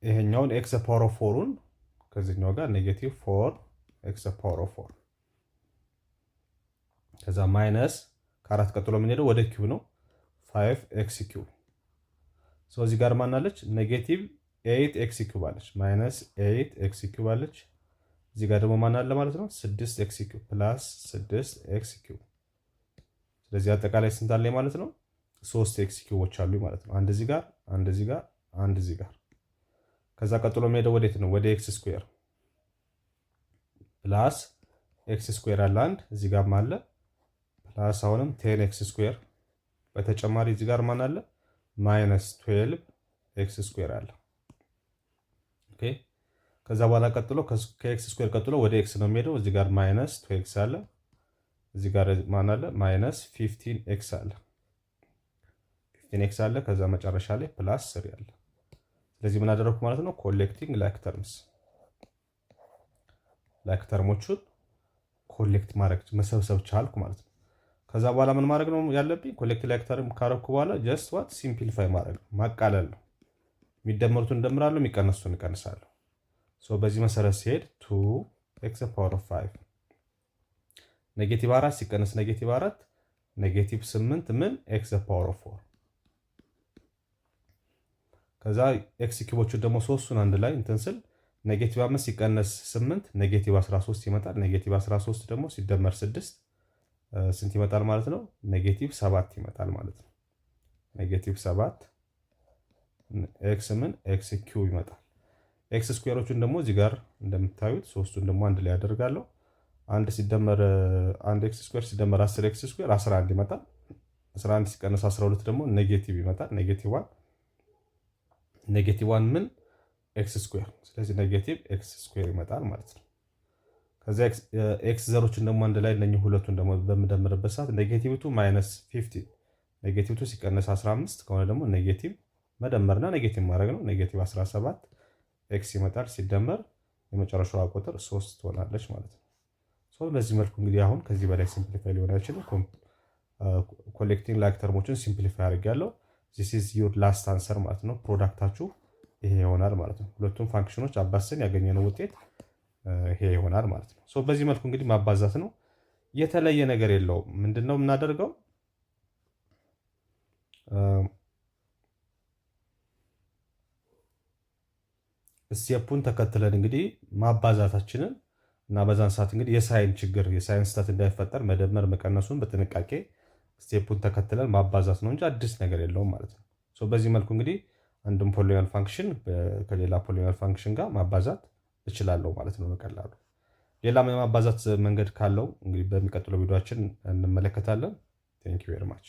ይሄኛውን ኤክስ ፓወር ኦፍ 4ን ከዚህኛው ጋር ኔጌቲቭ 4 ኤክስ ፓወር ኦፍ 4 ከዛ ማይነስ ከአራት ቀጥሎ የምንሄደው ወደ ኪው ነው 5 ኤክስ ኪዩብ። ሶ እዚህ ጋር ማን አለች? ኔጌቲቭ 8 ኤክስ ኪዩብ አለች ማይነስ 8 ኤክስ ኪዩብ አለች። እዚህ ጋር ደግሞ ማን አለ ማለት ነው? 6 ኤክስ ኪዩብ ፕላስ 6 ኤክስ ኪዩብ። ስለዚህ አጠቃላይ ስንት አለ ማለት ነው? 3 ኤክስ ኪዩቦች አሉ ማለት ነው። አንድ እዚህ ጋር፣ አንድ እዚህ ጋር፣ አንድ እዚህ ጋር። ከዛ ቀጥሎ የምንሄደው ወዴት ነው? ወደ ኤክስ ስኩዌር ፕላስ ኤክስ ስኩዌር አለ አንድ እዚህ ጋር አለ ፕላስ አሁንም 10 ኤክስ ስኩዌር በተጨማሪ እዚህ ጋር ማን አለ? ማይነስ 12 ኤክስ ስኩዌር አለ። ኦኬ ከዛ በኋላ ቀጥሎ ከኤክስ ስኩዌር ቀጥሎ ወደ ኤክስ ነው የሚሄደው። እዚህ ጋር ማይነስ 2 ኤክስ አለ። እዚህ ጋር ማን አለ? ማይነስ 15 ኤክስ አለ። 15 ኤክስ አለ። ከዛ መጨረሻ ላይ ፕላስ 3 አለ። ስለዚህ ምን አደረኩ ማለት ነው? ኮሌክቲንግ ላይክ ተርምስ ላይክ ተርሞቹን ኮሌክት ማድረግ መሰብሰብ ቻልኩ ማለት ነው። ከዛ በኋላ ምን ማድረግ ነው ያለብኝ? ኮሌክት ላይክ ተርም ካረኩ በኋላ ጀስት ዋት ሲምፕሊፋይ ማድረግ ነው፣ ማቃለል ነው። የሚደመሩትን እንደምራለሁ፣ የሚቀነሱትን እቀንሳለሁ። ሶ በዚህ መሰረት ሲሄድ 2 ኤክስ ፓወር ኦፍ 5 ኔጌቲቭ 4 ሲቀነስ ኔጌቲቭ 4 ኔጌቲቭ 8 ምን ኤክስ ፓወር ኦፍ 4 ከዛ ኤክስ ኪዩቦቹን ደግሞ ሶስቱን አንድ ላይ እንትን ስል ኔጌቲቭ 5 ሲቀነስ 8 ኔጌቲቭ 13 ይመጣል። ኔጌቲቭ 13 ደግሞ ሲደመር 6 ስንት ይመጣል ማለት ነው? ኔጌቲቭ 7 ይመጣል ማለት ነው። ኔጌቲቭ 7 ኤክስ ምን ኤክስ ኪዩብ ይመጣል። ኤክስ ስኩዌሮቹን ደግሞ እዚህ ጋር እንደምታዩት ሶስቱን ደግሞ አንድ ላይ ያደርጋለሁ። አንድ ሲደመር አንድ ኤክስ ስኩዌር ሲደመር 10 ኤክስ ስኩዌር 11 ይመጣል። 11 ሲቀነስ 12 ደግሞ ኔጌቲቭ ይመጣል። ኔጌቲቭ 1 ምን ኤክስ ስኩዌር። ስለዚህ ኔጌቲቭ ኤክስ ስኩዌር ይመጣል ማለት ነው። ከዚያ ኤክስ ዘሮችን ደግሞ አንድ ላይ እነኚህ ሁለቱን ደግሞ በምደምርበት ሰዓት ኔጌቲቭ 2 ማይነስ 15 ኔጌቲቭ 2 ሲቀነስ 15 ከሆነ ደግሞ ኔጌቲቭ መደመርና ኔጌቲቭ ማድረግ ነው። ኔጌቲቭ 17 ኤክስ ይመጣል ሲደመር የመጨረሻዋ ቁጥር 3 ትሆናለች ማለት ነው። በዚህ መልኩ እንግዲህ አሁን ከዚህ በላይ ሲምፕሊፋይ ሊሆን አይችልም። ኮሌክቲንግ ላይክ ተርሞችን ሲምፕሊፋይ አድርጌያለሁ። ዚስ ኢዝ ዩር ላስት አንሰር ማለት ነው። ፕሮዳክታችሁ ይሄ ይሆናል ማለት ነው። ሁለቱም ፋንክሽኖች አባዝተን ያገኘነው ውጤት ይሄ ይሆናል ማለት ነው። በዚህ መልኩ እንግዲህ ማባዛት ነው። የተለየ ነገር የለውም። ምንድነው የምናደርገው? ስቴፑን ተከትለን እንግዲህ ማባዛታችንን እና በዛን ሰዓት እንግዲህ የሳይን ስህተት እንዳይፈጠር መደመር መቀነሱን በጥንቃቄ ስቴፑን ተከትለን ማባዛት ነው እንጂ አዲስ ነገር የለውም ማለት ነው። በዚህ መልኩ እንግዲህ አንድም ፖሊኖሚያል ፋንክሽን ከሌላ ፖሊኖሚያል ፋንክሽን ጋር ማባዛት እችላለሁ ማለት ነው በቀላሉ። ሌላም የማባዛት መንገድ ካለው እንግዲህ በሚቀጥለው ቪዲዮአችን እንመለከታለን። ቴንክ ዩ ቬሪ ማች